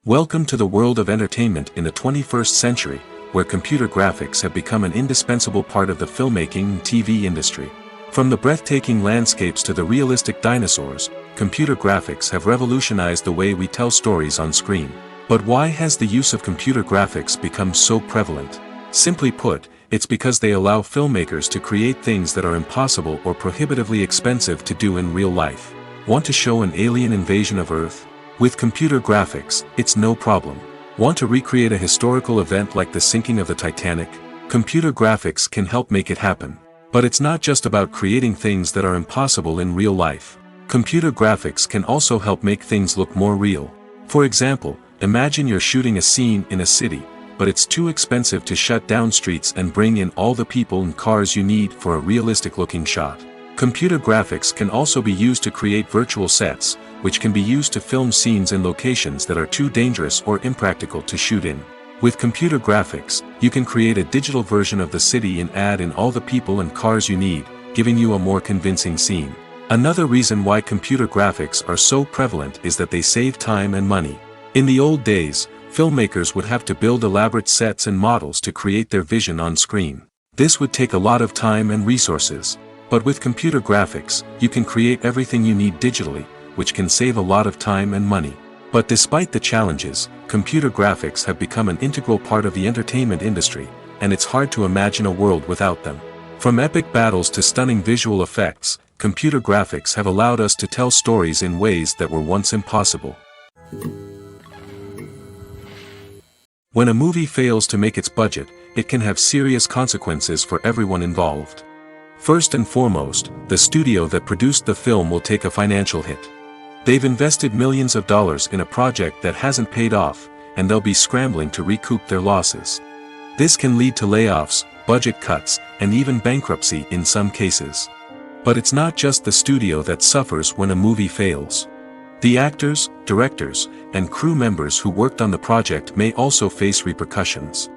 Welcome to the world of entertainment in the 21st century, where computer graphics have become an indispensable part of the filmmaking and TV industry. From the breathtaking landscapes to the realistic dinosaurs, computer graphics have revolutionized the way we tell stories on screen. But why has the use of computer graphics become so prevalent? Simply put, it's because they allow filmmakers to create things that are impossible or prohibitively expensive to do in real life. Want to show an alien invasion of Earth? With computer graphics, it's no problem. Want to recreate a historical event like the sinking of the Titanic? Computer graphics can help make it happen. But it's not just about creating things that are impossible in real life. Computer graphics can also help make things look more real. For example, imagine you're shooting a scene in a city, but it's too expensive to shut down streets and bring in all the people and cars you need for a realistic-looking shot. Computer graphics can also be used to create virtual sets, which can be used to film scenes in locations that are too dangerous or impractical to shoot in. With computer graphics, you can create a digital version of the city and add in all the people and cars you need, giving you a more convincing scene. Another reason why computer graphics are so prevalent is that they save time and money. In the old days, filmmakers would have to build elaborate sets and models to create their vision on screen. This would take a lot of time and resources. But with computer graphics, you can create everything you need digitally, which can save a lot of time and money. But despite the challenges, computer graphics have become an integral part of the entertainment industry, and it's hard to imagine a world without them. From epic battles to stunning visual effects, computer graphics have allowed us to tell stories in ways that were once impossible. When a movie fails to make its budget, it can have serious consequences for everyone involved. First and foremost, the studio that produced the film will take a financial hit. They've invested millions of dollars in a project that hasn't paid off, and they'll be scrambling to recoup their losses. This can lead to layoffs, budget cuts, and even bankruptcy in some cases. But it's not just the studio that suffers when a movie fails. The actors, directors, and crew members who worked on the project may also face repercussions.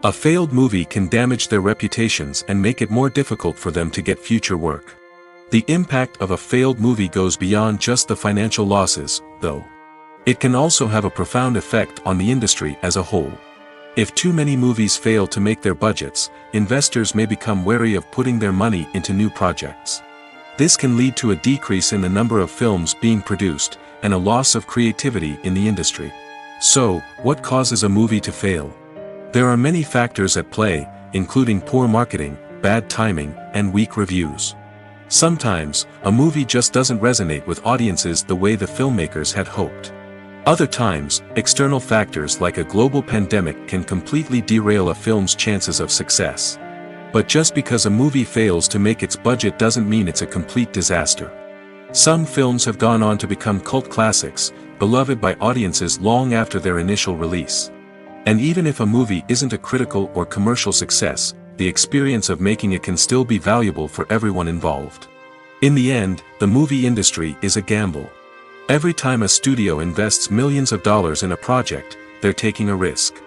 A failed movie can damage their reputations and make it more difficult for them to get future work. The impact of a failed movie goes beyond just the financial losses, though. It can also have a profound effect on the industry as a whole. If too many movies fail to make their budgets, investors may become wary of putting their money into new projects. This can lead to a decrease in the number of films being produced, and a loss of creativity in the industry. So, what causes a movie to fail? There are many factors at play, including poor marketing, bad timing, and weak reviews. Sometimes, a movie just doesn't resonate with audiences the way the filmmakers had hoped. Other times, external factors like a global pandemic can completely derail a film's chances of success. But just because a movie fails to make its budget doesn't mean it's a complete disaster. Some films have gone on to become cult classics, beloved by audiences long after their initial release. And even if a movie isn't a critical or commercial success, the experience of making it can still be valuable for everyone involved. In the end, the movie industry is a gamble. Every time a studio invests millions of dollars in a project, they're taking a risk.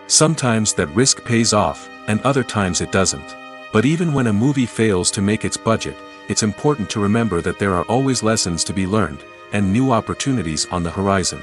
Sometimes that risk pays off, and other times it doesn't. But even when a movie fails to make its budget, it's important to remember that there are always lessons to be learned, and new opportunities on the horizon.